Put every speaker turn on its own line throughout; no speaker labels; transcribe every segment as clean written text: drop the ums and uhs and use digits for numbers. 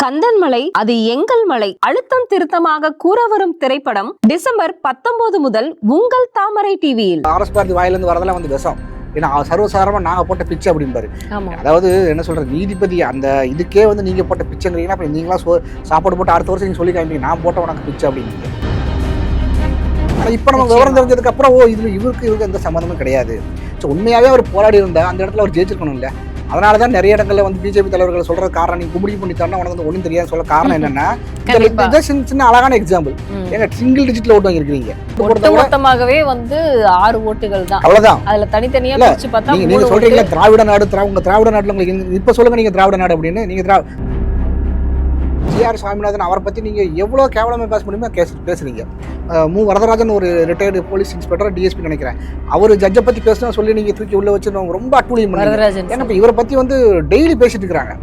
கந்தன்மலை அது எங்கள் மலை அழுத்தம் திருத்தமாக கூற வரும் திரைப்படம் டிசம்பர் 19 முதல் உங்கள் தாமரை டிவியில்.
ஆர்எஸ் பாரதி வாயிலிருந்து வரதெல்லாம் வந்து விஷம். ஏன்னா சர்வசாதாரணமா நாங்க போட்ட பிச்சை அப்படின்பாரு. அதாவது என்ன சொல்றது, நீதிபதி அந்த இதுக்கே வந்து நீங்க போட்ட பிச்சைங்கிறீங்கன்னா அப்ப நீங்களா சாப்பாடு போட்டு அடுத்த வருஷம் நீங்க சொல்லி காமிப்பீங்க நான் போட்ட உனக்கு பிச்சை அப்படின்னு. இப்ப நம்ம விவரம் தெரிஞ்சதுக்கு அப்புறம் இவருக்கு எந்த சம்மந்தமும் கிடையாது. ஸோ உண்மையாவே அவர் போராடி இருந்தா அந்த இடத்துல அவர் ஜெயிச்சிருக்கணும் இல்ல. அதனாலதான் நிறைய இடங்கள்ல வந்து பிஜேபி தலைவர்கள் சொல்ற காரணம், நீ கும்பிடி பண்ணித்தானா உனக்கு வந்து ஒன்றும் தெரியாது சொல்ல காரணம் என்னன்னா, சின்ன அழகான எக்ஸாம்பிள். ஏங்க சிங்கிள் டிஜிட்ல ஓட்டு வாங்கிருக்கீங்க,
மொத்தமாகவே வந்து 6 ஓட்டுகள் தான், அவ்வளவுதான். அதுல தனித்தனியா பிரிச்சு பார்த்தா
நீங்க சொல்றீங்களா திராவிட நாடு, உங்க திராவிட நாட்டுல உங்களுக்கு இப்ப சொல்லுங்க நீங்க திராவிட நாடு அப்படின்னு. நீங்க ஜிஆர் சாமிநாதன் அவரை பற்றி நீங்கள் எவ்வளோ கேவலமாக பேச முடியுமோ பேசுகிறீங்க. மு வரதராஜன் ஒரு ரிட்டையர்டு போலீஸ் இன்ஸ்பெக்டர் டிஎஸ்பி நினைக்கிறேன், அவர் ஜட்ஜை பற்றி பேசினா சொல்லி நீங்கள் தூக்கி உள்ள வச்சு ரொம்ப அட்டூழியம் பண்ணுறாங்க. ஏன்னா இப்போ இவரை பற்றி வந்து டெய்லி பேசிட்டு இருக்கிறாங்க.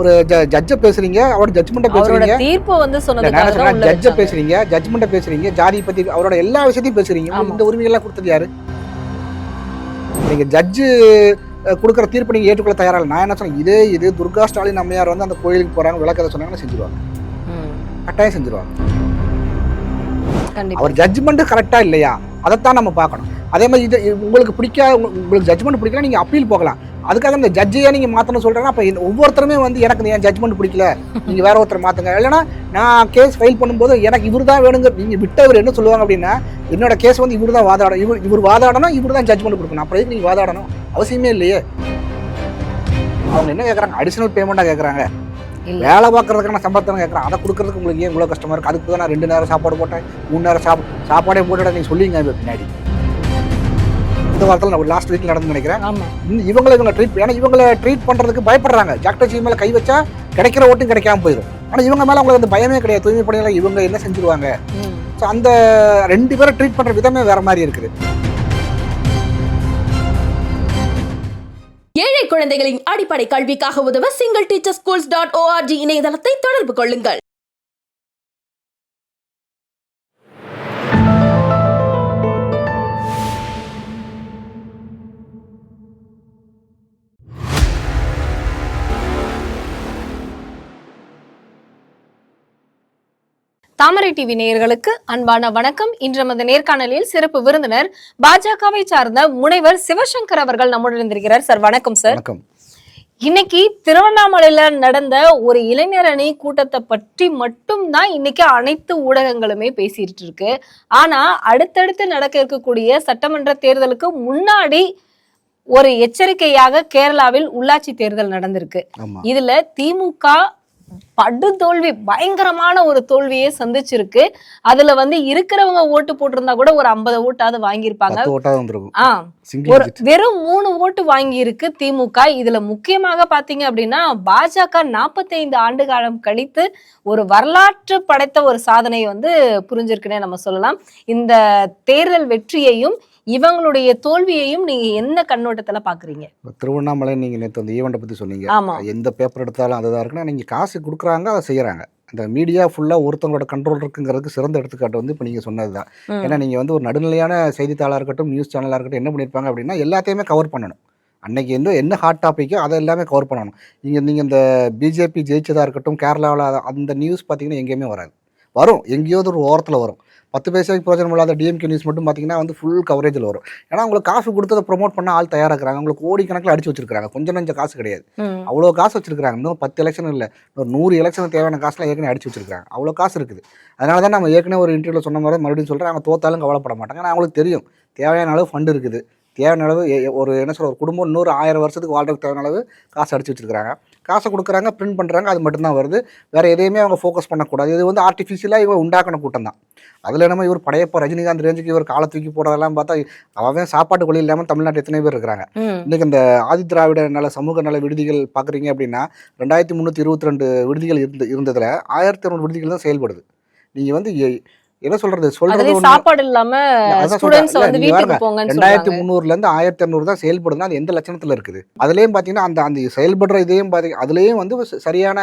ஒரு ஜட்ஜை பேசுறீங்க, அவரோட ஜட்ஜ்மெண்ட்டை பேசுறீங்க,
தீர்ப்பு வந்து
ஜட்ஜை பேசுறீங்க, ஜட்ஜ்மெண்ட்டை பேசுறீங்க, ஜாதியை பற்றி அவரோட எல்லா விஷயத்தையும் பேசுறீங்க. இந்த உரிமைகள்லாம் கொடுத்தது யாரு? நீங்கள் ஜட்ஜு கொடுக்குற தீர்ப்பு நீங்கள் ஏற்றுக்கொள்ள தயாரா இல்லை. நான் என்ன சொன்னேன், இது துர்கா ஸ்டாலின் அம்மையார் வந்து அந்த கோயிலுக்கு போறாங்க விளக்கதை சொன்னாங்கன்னா செஞ்சிருவாங்க, கட்டாயம் செஞ்சிருவாங்க. அவர் ஜட்ஜ்மெண்ட் கரெக்டா இல்லையா அதைத்தான் நம்ம பார்க்கணும். அதே மாதிரி இது உங்களுக்கு பிடிக்காத, உங்களுக்கு ஜட்ஜ்மெண்ட் பிடிக்கல நீங்க அப்பீல் போகலாம். அதுக்காக இந்த ஜட்ஜையே நீங்க மாத்தணும் சொல்றேன்னா அப்ப ஒவ்வொருத்தருமே வந்து எனக்கு என் ஜட்ஜ்மெண்ட் பிடிக்கல நீங்க வேற ஒருத்தர் மாத்துங்க. இல்லைன்னா நான் கேஸ் ஃபைல் பண்ணும்போது எனக்கு இவர் தான் வேணுங்க, நீங்க விட்டவர் என்ன சொல்லுவாங்க அப்படின்னா, என்னோட கேஸ் வந்து இவர் தான் வாதாடணும், இவர் வாதாடணும், இவர் தான் ஜட்ஜ்மெண்ட் கொடுக்கணும். அப்புறம் நீங்க வாதாடணும் அவசியமே இல்லையே. அவங்க என்ன கேட்கறாங்க, அடிஷனல் பேமெண்டா கேட்கறாங்க, வேலை பார்க்கறதுக்கான சம்பளத்தை கேட்கறாங்க. அதை கொடுக்கறதுக்கு உங்களுக்கு ஏன் இவ்வளவு கஷ்டமா இருக்கு? அதுக்கு தான் நான் 2 நேரம் சாப்பாடு போட்டேன், 3 நேரம் சாப்பாடே போட்டுட்டா நீங்க சொல்லிங்க பின்னாடி. இந்த வாரத்தில் நான் லாஸ்ட் வீக்ல நடந்து நினைக்கிறேன். இவங்களை ட்ரீட் பண்றதுக்கு பயப்படுறாங்க. டாக்டர் ஜி மேல கை வச்சா கிடைக்கிற ஓட்டும் கிடைக்காம போயிடும். ஆனா இவங்க மேல அவங்களுக்கு அந்த பயமே கிடையாது. தூய்மை பணியாளர் இவங்க என்ன செஞ்சிருவாங்க. அந்த 2 பேரை ட்ரீட் பண்ற விதமே வேற மாதிரி இருக்குது.
ஏழை குழந்தைகளின் அடிப்படை கல்விக்காக உதவ singleteacherschools.org இணையதளத்தை தொடர்பு கொள்ளுங்கள்.
தாமரை டிவி நேயர்களுக்கு அன்பான வணக்கம். இன்று நமது நேர்காணலில் சிறப்பு விருந்தினர் பாஜகவை சார்ந்த முனைவர் சிவசங்கர் அவர்கள் நம்முடன் இருந்திருக்கிறார். சார் வணக்கம். சார் இன்னைக்கு திருவண்ணாமலையில நடந்த ஒரு இளைஞரணி கூட்டத்தை பற்றி மட்டும்தான் இன்னைக்கு அனைத்து ஊடகங்களுமே பேசிட்டு இருக்கு. ஆனா அடுத்தடுத்து நடக்க இருக்கக்கூடிய சட்டமன்ற தேர்தலுக்கு முன்னாடி ஒரு எச்சரிக்கையாக கேரளாவில் உள்ளாட்சி தேர்தல் நடந்திருக்கு. இதுல திமுக படு தோல்வி, பயங்கரமான ஒரு தோல்வியை சந்திச்சிருக்கு. அதுல வந்து இருக்கிறவங்க ஓட்டு போட்டிருந்தா கூட ஒரு 50 ஓட்டாவது வாங்கியிருப்பாங்க. வெறும் 3 ஓட்டு வாங்கி இருக்கு திமுக. இதுல முக்கியமாக பாத்தீங்க அப்படின்னா பாஜக 45 ஆண்டு காலம் கழித்து ஒரு வரலாற்று படைத்த ஒரு சாதனையை வந்து புரிஞ்சிருக்குன்னே நம்ம சொல்லலாம். இந்த தேர்தல் வெற்றியையும் இவங்களுடைய தோல்வியையும் நீங்க எந்த கண்ணோட்டத்துல பாக்குறீங்க?
திருவண்ணாமலை நீங்க நேற்று அந்த ஈவெண்ட்டை பத்தி சொன்னீங்க. எந்த பேப்பர் எடுத்தாலும் அதுதான் இருக்குன்னா, நீங்க காசு கொடுக்குறாங்க அதை செய்யறாங்க. அந்த மீடியா ஃபுல்லா ஒருத்தவங்களோட கண்ட்ரோல் இருக்குங்கிறதுக்கு சிறந்த எடுத்துக்காட்டு வந்து இப்போ நீங்க சொன்னதுதான். ஏன்னா நீங்க வந்து ஒரு நடுநிலையான செய்தித்தாளாக இருக்கட்டும், நியூஸ் சேனலாக இருக்கட்டும், என்ன பண்ணியிருப்பாங்க அப்படின்னா எல்லாத்தையுமே கவர் பண்ணணும். அன்னைக்கு என்ன ஹாட் டாப்பிக்கோ அதை எல்லாமே கவர் பண்ணணும். நீங்கள் இந்த பிஜேபி ஜெயிச்சதாக இருக்கட்டும், கேரளாவில் அந்த நியூஸ் பார்த்தீங்கன்னா எங்கேயுமே வராது. வரும், எங்கேயாவது ஒரு ஓரத்தில் வரும். 10 பைசாவுக்கு பிரயோஜனம் இல்லாத டிஎம்கே நியூஸ் மட்டும் பார்த்தீங்கன்னா வந்து ஃபுல் கவரேஜில் வரும். ஏன்னா அவங்களுக்கு காசு கொடுத்ததை ப்ரொமோட் பண்ண ஆள் தயாராகிறாங்க. அவங்களுக்கு கோடிக்கணக்கில் அடிச்சு வச்சிருக்காங்க. கொஞ்சம் நஞ்சம் காசு கிடையாது, அவ்வளோ காசு வச்சிருக்காங்க. இன்னும் 10 எலெக்ஷன் இல்லை, ஒரு 100 எலெக்ஷன் தேவையான காசுலாம் ஏற்கனவே அடிச்சு வச்சிருக்காங்க. அவ்வளோ காசு இருக்குது. அதனால தான் நம்ம ஏற்கனவே ஒரு இன்டர்வியூவில் சொன்ன மாதிரி மறுபடியும் சொல்கிறேன், அவங்க தோத்தாலும் கவலைப்பட மாட்டாங்க. ஆனால் அவங்களுக்கு தெரியும் தேவையான அளவு ஃபண்டு இருக்குது, தேவையான அளவு ஒரு என்ன சொல்ற ஒரு குடும்பம் இன்னொரு 1000 வருஷத்துக்கு வாழ்றதுக்கு தேவையான அளவு காசு அடிச்சு வச்சிருக்காங்க. காசை கொடுக்குறாங்க, பிரிண்ட் பண்ணுறாங்க, அது மட்டும்தான் வருது. வேறு எதையுமே அவங்க ஃபோக்கஸ் பண்ணக்கூடாது. இது வந்து ஆர்டிஃபிஷியலாக இவங்க உண்டாக்கின கூட்டம் தான். அதில் என்னமோ இவர் படையப்போ ரஜினிகாந்த் ரேஞ்சுக்கு இவர் காலை தூக்கி போடுறதெல்லாம் பார்த்தா அவன் சாப்பாட்டு கொள்ளி இல்லாமல் தமிழ்நாட்டு எத்தனை பேர் இருக்கிறாங்க. இன்றைக்கி இந்த ஆதி திராவிட நல சமூக நல விடுதிகள் பார்க்குறீங்க அப்படின்னா 2322 விடுதிகள் இருந்ததில் 1200 விடுதிகள் தான் செயல்படுது. நீங்கள் வந்து என்ன சொல்றது
சாப்பாடு இல்லாம
2300ல இருந்து 1200 தான் செயல்படுதுன்னா அது எந்த லட்சணத்துல இருக்குது? அதுலயும் பாத்தீங்கன்னா அந்த செயல்படுற இதையும் அதுலயும் வந்து சரியான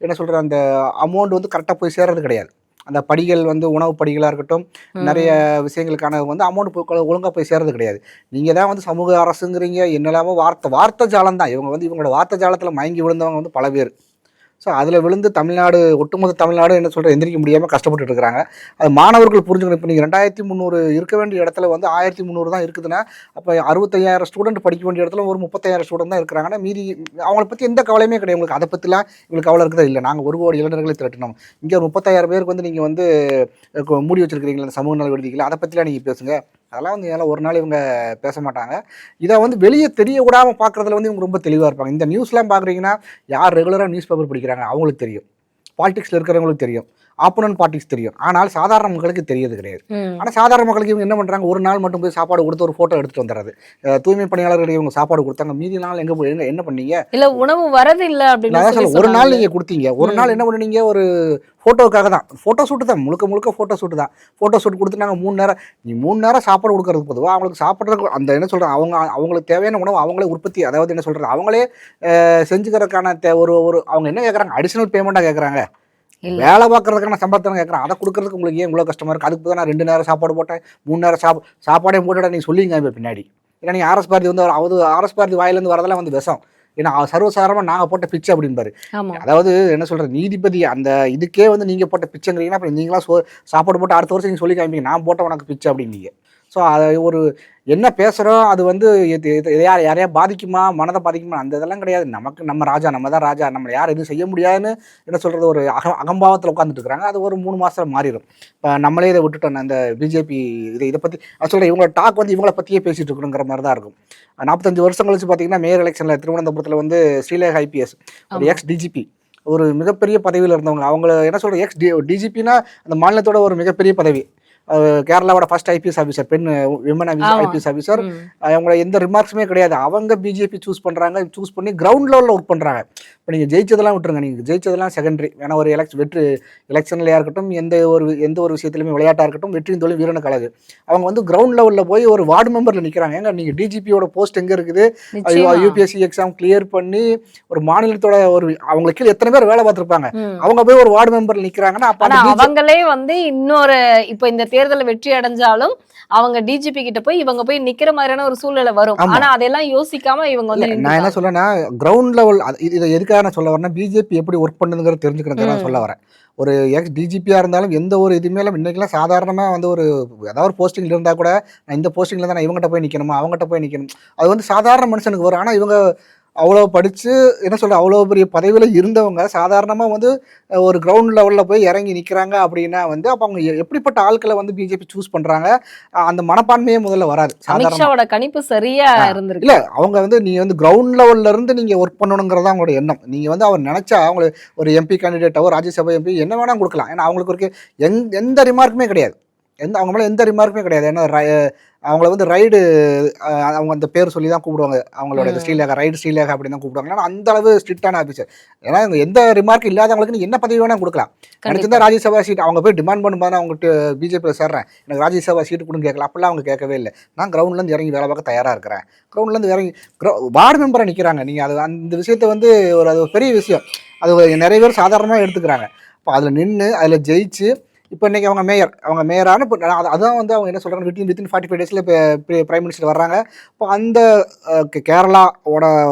என்ன சொல்ற அந்த அமௌண்ட் வந்து கரெக்டா போய் சேர்றது கிடையாது. அந்த படிகள் வந்து உணவு படிகளா இருக்கட்டும், நிறைய விஷயங்களுக்கான வந்து அமௌண்ட் ஒழுங்கா போய் சேர்றது கிடையாது. நீங்க தான் வந்து சமூக அரசுங்கிறீங்க, என்னெல்லாமோ வார்த்தை ஜாலம் தான். இவங்களோட வார்த்தை ஜாலத்துல மயங்கி விழுந்தவங்க வந்து பல பேர். ஸோ அதில் விழுந்து தமிழ்நாடு ஒட்டுமொத்த தமிழ்நாடு என்ன சொல்கிற எந்திரிக்க முடியாமல் கஷ்டப்பட்டு இருக்கிறாங்க. அது மாணவர்கள் புரிஞ்சுக்கணும். இப்போ நீங்கள் 2300 இருக்க வேண்டிய இடத்துல வந்து 1300 தான் இருக்குதுன்னா, அப்போ 65,000 ஸ்டூடெண்ட் படிக்க வேண்டிய இடத்துல ஒரு 35,000 ஸ்டூடெண்ட் தான் இருக்கிறாங்கன்னா, மீதி அவங்கள பற்றி எந்த கவலையுமே கிடையாது. உங்களுக்கு அதை பற்றிலாம் இவங்களுக்கு கவலை இருக்குதா? இல்லை, நாங்கள் 1 கோடி இளைஞர்களை திரட்டினோம், இங்கே ஒரு 30,000 பேருக்கு வந்து நீங்கள் வந்து மூடி வச்சிருக்கிறீங்களா சமூக நல விடுதிகளை, அதை பற்றிலாம் நீங்கள் பேசுங்க. அதெல்லாம் வந்து ஏன்னா ஒரு நாள் இவங்க பேச மாட்டாங்க. இதை வந்து வெளியே தெரிய விடாமல் பார்க்குறதுல வந்து இவங்க ரொம்ப தெளிவாக இருப்பாங்க. இந்த நியூஸ்லாம் பார்க்குறீங்கன்னா, யார் ரெகுலராக நியூஸ் பேப்பர் படிக்கிறாங்க அவங்களுக்கு தெரியும், பாலிடிக்ஸில் இருக்கிறவங்களுக்கு தெரியும், ஆப்போனன்ட் பார்ட்டிஸ் தெரியும். ஆனால் சாதாரண மக்களுக்கு தெரியது கிடையாது. ஆனால் சாதாரண மக்களுக்கு இவங்க என்ன பண்ணுறாங்க, ஒரு நாள் மட்டும் போய் சாப்பாடு கொடுத்து ஒரு ஃபோட்டோ எடுத்துகிட்டு வந்துடுறது. தூய்மை பணியாளர்கள் இவங்க சாப்பாடு கொடுத்தாங்க, மீதி நாள் எங்கே என்ன பண்ணீங்க?
இல்லை, உணவு வரது இல்லை அப்படின்னு
ஒரு நாள் நீங்கள் கொடுத்தீங்க, ஒரு நாள் என்ன பண்ணுனீங்க? ஒரு ஃபோட்டோக்காக தான், ஃபோட்டோ ஷூட்டு தான், முழுக்க ஃபோட்டோ ஷூட்டு தான். ஃபோட்டோ ஷூட் கொடுத்து நாங்கள் 3 நேரம், நீ 3 நேரம் சாப்பாடு கொடுக்கறதுக்கு பொதுவாக அவங்களுக்கு சாப்பிட்றதுக்கு அந்த என்ன சொல்கிறேன், அவங்களுக்கு தேவையான உணவு அவங்களே உற்பத்தி, அதாவது என்ன சொல்கிறது, அவங்களே செஞ்சுக்கிறதுக்கான ஒரு அவங்க என்ன கேட்குறாங்க, அடிஷனல் பேமெண்ட்டாக கேட்குறாங்க. வேலை பார்க்கறதுக்கான சம்பளத்தை கேட்குறேன், அதை கொடுக்கறதுக்கு உங்களுக்கு ஏன் இவ்வளோ கஷ்டமாக இருக்குது? அதுக்கு தான் நான் 2 நேரம் சாப்பாடு போட்டேன், 3 நேரம் சாப்பாடே போட்டுவிட நீங்கள் சொல்லிங்க பின்னாடி. ஏன்னா நீங்கள் ஆர்எஸ் பாரதி வந்து ஆர்எஸ் பாரதி வாயிலேருந்து வரதெல்லாம் வந்து விஷம். ஏன்னா சர்வசாதாரணமாக நாங்கள் போட்ட பிச்சை அப்படின்பாரு. அதாவது என்ன சொல்கிறது, நீதிபதி அந்த இதுக்கே வந்து நீங்கள் போட்ட பிச்சைங்கிறீங்கன்னா அப்புறம் நீங்களாம் சாப்பாடு போட்டு அடுத்த வருஷம் நீங்கள் சொல்லி காமிப்பீங்க, நான் போட்ட உனக்கு பிச்சை அப்படின்னீங்க. ஸோ அதை ஒரு என்ன பேசுகிறோம், அது வந்து யாரையா பாதிக்குமா, மனதை பாதிக்குமா, அந்த இதெல்லாம் கிடையாது. நமக்கு நம்ம ராஜா, நம்ம தான் ராஜா, நம்மளை யார் எதுவும் செய்ய முடியாதுன்னு என்ன சொல்கிறது, ஒரு அகம்பாவத்தில் உட்காந்துட்டு இருக்கிறாங்க. அது ஒரு 3 மாதம் மாறிடும். இப்போ நம்மளே இதை விட்டுட்டோம். அந்த பிஜேபி இதை பற்றி அது சொல்கிறேன், இவங்களோட டாக் வந்து இவங்களை பற்றியே பேசிகிட்டு இருக்கணுங்கிற மாதிரி தான் இருக்கும். 45 வருஷம் கழிச்சு பார்த்தீங்கன்னா, மேயர் எலெக்ஷனில் திருவனந்தபுரத்தில் வந்து ஸ்ரீலேகா ஐபிஎஸ், ஒரு எக்ஸ் டிஜிபி, ஒரு மிகப்பெரிய பதவியில் இருந்தவங்க. அவங்கள என்ன சொல்கிற, எக்ஸ் டிஜிபின்னா அந்த மாநிலத்தோட ஒரு மிகப்பெரிய பதவி. கேரளாவோட ஃபர்ஸ்ட் ஐபிஎஸ் ஆஃபீஸர், பெண் விமன் ஐபிஎஸ் ஆஃபீஸர். அவங்கள எந்த ரிமார்க்ஸுமே கிடையாது. அவங்க பிஜேபி சூஸ் பண்ணுறாங்க, சூஸ் பண்ணி கிரவுண்ட் லெவலில் ஒர்க் பண்ணுறாங்க. இப்போ நீங்கள் ஜெயிச்சதெல்லாம் விட்டுருங்க, நீங்கள் ஜெயிச்சதெல்லாம் செகண்டரி. ஏன்னா ஒரு எலெக்ஷன்லையாக இருக்கட்டும், எந்த ஒரு விஷயத்துலையுமே, விளையாட்டாக இருக்கட்டும், வெற்றியின் தொழில் வீரனு கலகு. அவங்க வந்து கிரவுண்ட் லெவலில் போய் ஒரு வார்டு மெம்பரில் நிற்கிறாங்க. ஏங்க நீங்கள் டிஜிபியோட போஸ்ட் எங்கே இருக்குது? யூபிஎஸ்சி எக்ஸாம் கிளியர் பண்ணி ஒரு மாநிலத்தோட அவங்களுக்கு கீழே எத்தனை பேர் வேலை பார்த்துருப்பாங்க, அவங்க போய் ஒரு வார்டு மெம்பரில் நிற்கிறாங்கன்னா
அவங்களே வந்து இன்னொரு இப்போ இந்த தேர்தல் வெற்றி அடைஞ்சாலும் அவங்க டிஜிபி கிட்ட போய் இவங்க போய் நிக்கிற மாதிரியான ஒரு சூழ்நிலை வரும். ஆனா அதெல்லாம் யோசிக்காம இவங்க வந்து,
நான் என்ன சொல்றேன்னா, கிரவுண்ட் லெவல் இதை எதுக்காக நான் சொல்ல வரேன்னா, பிஜேபி எப்படி ஒர்க் பண்ணுங்கிறத தெரிஞ்சுக்கிறதுக்கு நான் சொல்ல வரேன். ஒரு எக்ஸ் டிஜிபியாக இருந்தாலும் எந்த ஒரு இதுவுமே இன்னைக்கெல்லாம் சாதாரணமாக வந்து ஏதாவது ஒரு போஸ்டிங்கில் இருந்தால் கூட, நான் இந்த போஸ்டிங்கில் தான் நான் இவங்ககிட்ட போய் நிற்கணுமா, அவங்ககிட்ட போய் நிற்கணும், அது வந்து சாதாரண மனுஷனுக்கு வரும். ஆனால் இவங்க அவ்வளோ படித்து என்ன சொல்கிற, அவ்வளோ பெரிய பதவியில் இருந்தவங்க சாதாரணமாக வந்து ஒரு கிரவுண்ட் லெவலில் போய் இறங்கி நிற்கிறாங்க அப்படின்னா வந்து, அப்போ அவங்க எப்படிப்பட்ட ஆட்களை வந்து பிஜேபி சூஸ் பண்ணுறாங்க, அந்த மனப்பான்மையே முதல்ல வராது.
சாதாரண கணிப்பு சரியா இருந்திருக்கு.
இல்லை, அவங்க வந்து நீங்கள் வந்து கிரவுண்ட் லெவலில் இருந்து நீங்கள் ஒர்க் பண்ணணுங்கிறதா அவங்களோட எண்ணம். நீங்கள் வந்து அவர் நினச்சா அவங்களுக்கு ஒரு எம்பி கேண்டிடேட்டாவோ ராஜ்யசபா எம்பி என்ன வேணால் கொடுக்கலாம். ஏன்னா அவங்களுக்கு ஒரு எந்த ரிமார்க்குமே கிடையாது, அவங்க மேலே எந்த ரிமார்க்குமே கிடையாது. ஏன்னா அவங்கள வந்து ரைடு, அவங்க அந்த பேர் சொல்லி தான் கூப்பிடுவாங்க, அவங்களோட ஸ்ரீலேகா, ரைடு ஸ்ரீலேகா அப்படின்னு தான் கூப்பிடுவாங்க. ஆனால் அந்த அளவு ஸ்ட்ரிக்டான ஆஃபீஸர். ஏன்னா இவங்க எந்த ரிமார்க் இல்லாதவங்களுக்கு என்ன பதவி வேணால் கொடுக்கலாம். நினச்சிருந்தா ராஜ்யசபா சீட் அவங்க போய் டிமாண்ட் பண்ணும்போது, அவங்ககிட்ட பிஜேபியில் சேர்றேன், எனக்கு ராஜ்யசபா சீட்டு கொடுன்னு கேட்கல, அப்படிலாம் அவங்க கேட்கவே இல்லை. நான் கிரவுண்ட்லேருந்து இறங்கி வேலை பார்க்க தயாராக இருக்கிறேன். கிரவுண்ட்லேருந்து இறங்கி வார்டு மெம்பராக நிற்கிறாங்க. நீங்கள் அது அந்த விஷயத்தை வந்து அது ஒரு பெரிய விஷயம். அது நிறைய பேர் சாதாரணமாக எடுத்துக்கிறாங்க. இப்போ அதில் நின்று அதில் ஜெயிச்சு இப்போ இன்றைக்கி அவங்க மேயரான இப்போ அதான் வந்து அவங்க என்ன சொல்கிறாங்க, வித்தின் 45 டேஸில் இப்போ பிரைம் மினிஸ்டர் வர்றாங்க. இப்போ அந்த கேரளாவோட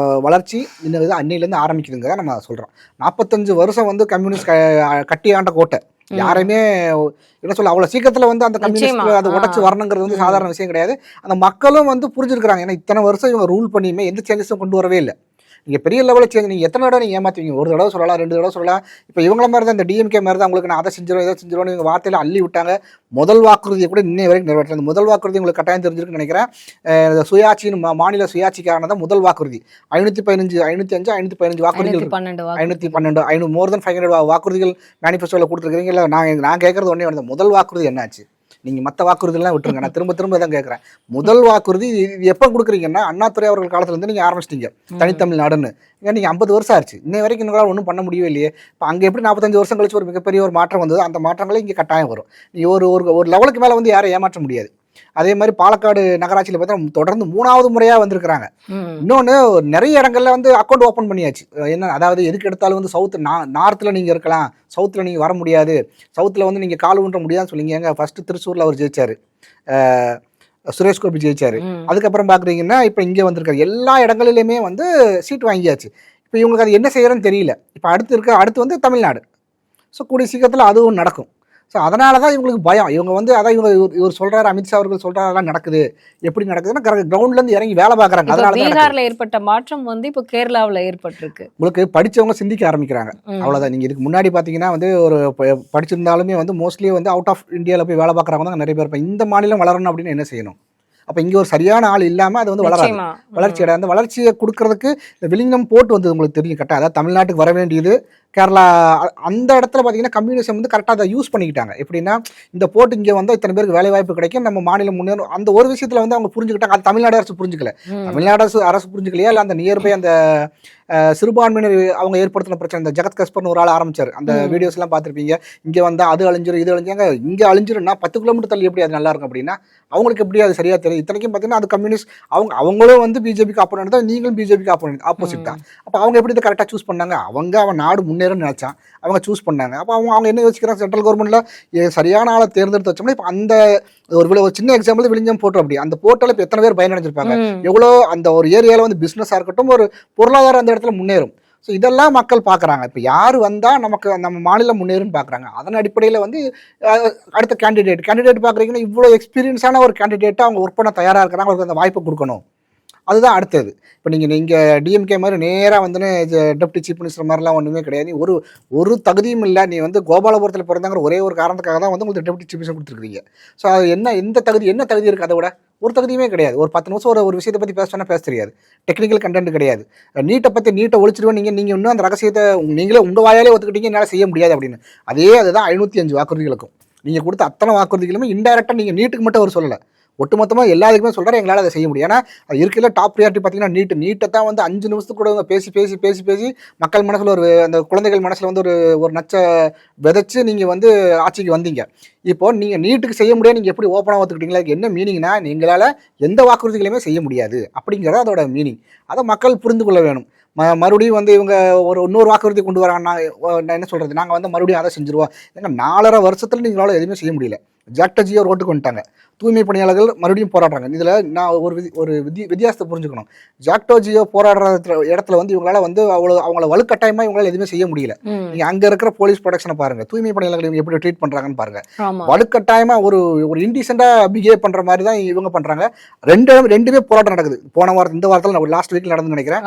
வளர்ச்சி இந்த இது அன்னையிலேருந்து ஆரம்பிக்குதுங்க நம்ம சொல்கிறோம். 45 வருஷம் வந்து கம்யூனிஸ்ட் கட்டி ஆண்ட கோட்டை. யாரையுமே என்ன சொல்ல அவ்வளோ சீக்கிரத்தில் வந்து அந்த கம்யூனிஸ்ட் அதை உடச்சி வரணுங்கிறது வந்து சாதாரண விஷயம் கிடையாது. அந்த மக்களும் வந்து புரிஞ்சிருக்கிறாங்க. ஏன்னா இத்தனை வருஷம் இவங்க ரூல் பண்ணியுமே எந்த சேஞ்சஸும் கொண்டு வரவே இல்லை. நீங்கள் பெரிய லெவலில் சேஞ்ச் நீங்கள் எத்தனை தடவை நீங்கள் ஏமாற்றுவீங்க? ஒரு தடவை சொல்லலாம், 2 தடவை சொல்லலாம். இப்போ இவங்கள மாதிரி தான் இந்த டிஎம்கே மாதிரி தான், உங்களுக்கு நான் அதை செஞ்சிடும் இதை செஞ்சிடுவோம் இவங்க வார்த்தையில் அள்ளி விட்டாங்க. முதல் வாக்குறுதியை கூட இன்னை வரைக்கும் நிறைவேற்றல. முதல் வாக்குறுதி உங்களுக்கு கட்டாயம் தெரிஞ்சிருக்குன்னு நினைக்கிறேன். சுயாட்சின்னு மாநில சுயாட்சிக்கான தான் முதல் வாக்குறுதி. 515 வாக்குறுதிகள், 512 மோர் தென் 500 வாக்குறுதிகள் மேனிஃபெஸ்டோவில் கொடுத்துருக்கீங்க. இல்லை நான் கேட்குறது ஒன்றே ஒன்று, முதல் வாக்குறுதி என்னாச்சு? நீங்கள் மற்ற வாக்குறுதிலாம் விட்டுருங்க, நான் திரும்ப தான் கேட்குறேன். முதல் வாக்குறுதி எப்போ கொடுக்குறீங்கன்னா, அண்ணாதுரை அவர்கள் காலத்துலேருந்து நீங்கள் ஆரம்பிச்சிட்டீங்க தனித்தமிழ்நாடுன்னு. ஏன்னா நீங்கள் 50 வருஷம் ஆச்சு, இன்னை வரைக்கும் எங்களால் ஒன்றும் பண்ண முடியவே இல்லையே. இப்போ அங்கே எப்படி 45 வருஷம் கழிச்சு ஒரு மிகப்பெரிய ஒரு மாற்றம் வந்தது, அந்த மாற்றங்களே இங்கே கட்டாயம் வரும். நீ ஒரு லெவலுக்கு மேலே வந்து யாரை ஏமாற்ற முடியாது. அதே மாதிரி பாலக்காடு நகராட்சியில் பார்த்தா தொடர்ந்து 3வது முறையாக வந்திருக்கிறாங்க. இன்னொன்று, நிறைய இடங்கள்ல வந்து அக்கௌண்ட் ஓப்பன் பண்ணியாச்சு. என்ன, அதாவது எதுக்கு எடுத்தாலும் வந்து நார்த்தில் நீங்கள் இருக்கலாம், சவுத்தில் நீங்கள் வர முடியாது, சவுத்தில் வந்து நீங்கள் கால் ஊன்ற முடியாதுன்னு சொல்லிங்க. எங்க ஃபர்ஸ்ட் திருச்சூரில் அவர் ஜெயிச்சார், சுரேஷ் கோபி ஜெயிச்சார். அதுக்கப்புறம் பார்க்குறீங்கன்னா இப்போ இங்கே வந்திருக்காரு. எல்லா இடங்களிலுமே வந்து சீட் வாங்கியாச்சு. இப்போ இவங்களுக்கு அது என்ன செய்யறதுன்னு தெரியல. இப்போ அடுத்து வந்து தமிழ்நாடு. ஸோ கூடிய சீக்கிரத்தில் அதுவும் நடக்கும். ஸோ அதனால தான் இவங்களுக்கு பயம். இவங்க வந்து அதான் இவர் சொல்றாரு, அமித்ஷா அவர்கள் சொல்றாரெல்லாம் நடக்குது. எப்படி நடக்குதுன்னா கிரவுண்ட்லேருந்து இறங்கி வேலை பார்க்குறாங்க. அதனால
பீகார்ல ஏற்பட்ட மாற்றம் வந்து இப்போ கேரளாவில் ஏற்பட்டிருக்கு.
உங்களுக்கு படித்தவங்க சிந்திக்க ஆரம்பிக்கிறாங்க. அவ்வளோதான். நீங்கள் இதுக்கு முன்னாடி பார்த்தீங்கன்னா வந்து ஒரு படிச்சிருந்தாலுமே வந்து மோஸ்ட்லி வந்து அவுட் ஆஃப் இந்தியாவில் போய் வேலை பார்க்குறவங்க தான் நிறைய பேர் இருப்பாங்க. இந்த மாநிலம் வளரணும் அப்படின்னு என்ன செய்யணும்? அப்போ இங்கே ஒரு சரியான ஆள் இல்லாமல் அது வந்து வளர்ச்சி அடையாது. அந்த வளர்ச்சியை கொடுக்கறதுக்கு இந்த விலிங்கம் போட்டு வந்து உங்களுக்கு தெரியும் கரெக்டாக. அதாவது தமிழ்நாட்டுக்கு வர வேண்டியது கேரளா, அந்த இடத்துல பார்த்தீங்கன்னா கம்யூனிசம் வந்து கரெக்டாக அதை யூஸ் பண்ணிக்கிட்டாங்க. எப்படின்னா இந்த போட்டு இங்கே வந்து இத்தனை பேருக்கு வேலை வாய்ப்பு கிடைக்கும், நம்ம மாநிலம் முன்னேறும், அந்த ஒரு விஷயத்தில் வந்து அவங்க புரிஞ்சுக்கிட்டாங்க. அது தமிழ்நாடு அரசு புரிஞ்சுக்கல. தமிழ்நாடு அரசு புரிஞ்சுக்கலையா இல்லை அந்த நியர்பை அந்த சிறுபான்மையினர் அவங்க ஏற்படுத்தின பிரச்சனை. இந்த ஜெகத் கஸ்பர்னு ஒரு ஆள் ஆரம்பிச்சார். அந்த வீடியோஸ் எல்லாம் பார்த்துருப்பீங்க. இங்கே வந்தால் அது அழிஞ்சிரும் இது அழிஞ்சாங்க, இங்கே அழிஞ்சிரும்னா 10 கிலோமீட்டர் தள்ளி எப்படி அது நல்லா இருக்கும் அப்படின்னா அவங்களுக்கு எப்படி அது சரியா தெரியும். இத்தனைக்கும் பார்த்தீங்கன்னா அது கம்யூனிஸ்ட் அவங்களும் வந்து பிஜேபிக்கு ஆப்போனன்ட் தான், நீங்களும் பிஜேபிக்கு ஆப்போசிட் தான். அப்போ அவங்க எப்படி இதை கரெக்டாக சூஸ் பண்ணாங்க? அவன் நாடு முன்னேறன்னு நினைச்சான், அவங்க சூஸ் பண்ணாங்க. அப்போ அவங்க என்ன யோசிக்கிறாங்க, சென்ட்ரல் கவர்மெண்ட்டில் சரியான ஆளை தேர்ந்தெடுத்து வச்சோம்னா இப்போ அந்த ஒரு சின்ன எக்ஸாம்பிள் விழிஞ்சம் போட்டோம். அப்படி அந்த போர்ட்டால் இப்போ எத்தனை பேர் பயனடைஞ்சிருப்பாங்க, எவ்வளோ அந்த ஒரு ஏரியாவில் வந்து பிஸ்னஸாக இருக்கட்டும், ஒரு பொருளாதாரம் அந்த இடத்துல முன்னேறும். ஸோ இதெல்லாம் மக்கள் பார்க்குறாங்க. இப்போ யார் வந்தால் நம்ம மாநிலம் முன்னேறுன்னு பார்க்குறாங்க. அதன் அடிப்படையில் வந்து அடுத்த கேண்டிடேட் பார்க்குறீங்கன்னா இவ்வளோ எக்ஸ்பீரியன்ஸான ஒரு கேண்டிடேட்டை அவங்க ஒர்க் பண்ண தயாராக இருக்கிறாங்க, அவங்களுக்கு அந்த வாய்ப்பு கொடுக்கணும். அதுதான் அடுத்தது. இப்போ நீங்கள் டிஎம்கே மாதிரி நேராக வந்து டெப்டி சீஃப் மினிஸ்டர் மாதிரிலாம் ஒன்றுமே கிடையாது. ஒரு தகுதியும் இல்லை. நீ வந்து கோபாலபுரத்தில் பிறந்தாங்கிற ஒரே ஒரு காரணத்துக்காக தான் வந்து உங்களுக்கு டெப்டி சீஃப் மினிஸ்டர் கொடுத்துருக்கீங்க. ஸோ அது என்ன தகுதி இருக்குது? அதை விட ஒரு தகுதியுமே கிடையாது. ஒரு 10 நிமிஷம் ஒரு விஷயத்தை பற்றி பேச தெரியாது. டெக்னிக்கல் கண்டென்ட் கிடையாது. நீட்டை ஒழிச்சிடுவேன். நீங்கள் இன்னும் அந்த ரகசியத்தை நீங்களே உங்கள் வாயாலே ஒத்துக்கிட்டீங்க, என்னால் செய்ய முடியாது அப்படின்னு. அதுதான் 505 வாக்குறுதிகளுக்கும் நீங்கள் கொடுத்த அத்தனை வாக்குறுதிகளுமே இன்டைரக்டாக நீங்கள் நீட்டுக்கு மட்டும் அவர் சொல்லலை, ஒட்டுமொத்தமாக எல்லாத்துக்குமே சொல்கிறாரு எங்களால் அதை செய்ய முடியும். ஏன்னா அது இருக்கிற டாப் ப்ரியாரிட்டி பார்த்தீங்கன்னா நீட்டை தான் வந்து 5 நிமிஷத்துக்கு கூட பேசி மக்கள் மனசில் அந்த குழந்தைகள் மனசில் வந்து ஒரு நச்சை விதைச்சு நீங்கள் வந்து ஆட்சிக்கு வந்தீங்க. இப்போ நீங்கள் நீட்டுக்கு செய்ய முடியாது, நீங்கள் எப்படி ஓப்பனாக ஒத்துக்கிட்டீங்களா? என்ன மீனிங்னா நீங்களால் எந்த வாக்குறுதிகளையுமே செய்ய முடியாது அப்படிங்கிறது அதோட மீனிங். அதை மக்கள் புரிந்து கொள்ள வேணும். மறுபடியும் வந்து இவங்க இன்னொரு வாக்குறுதி கொண்டு வராங்கன்னா என்ன சொல்கிறது, நாங்கள் வந்து மறுபடியும் அதை செஞ்சுருவோம். ஏன்னா 4.5 வருஷத்தில் நீங்களால் எதுவுமே செய்ய முடியல. ஜாக்டோஜியோ ரோட்டுக்கு வந்துட்டாங்க, தூய்மை பணியாளர்கள் மறுபடியும் போராடுறாங்க. இதில் நான் ஒரு வித்தியாசத்தை புரிஞ்சுக்கணும். ஜாக்டோஜியோ போராடுற இடத்துல வந்து இவங்களால வந்து அவங்கள வலுக்கட்டாயமாக இவங்களால எதுவுமே செய்ய முடியல. நீங்கள் அங்கே இருக்கிற போலீஸ் ப்ரொடக்ஷனை பாருங்க, தூய்மை பணியாளர்கள் இவங்க எப்படி ட்ரீட் பண்ணுறாங்கன்னு பாருங்க. வலுக்கட்டாயமாக ஒரு இன்டீசெண்டாக பிஹேவ் பண்ணுற மாதிரி தான் இவங்க பண்ணுறாங்க. ரெண்டுமே போராட்டம் நடக்குது. போன வாரத்தில் இந்த வாரத்தில் லாஸ்ட் வீக்கில் நடந்து நினைக்கிறேன்.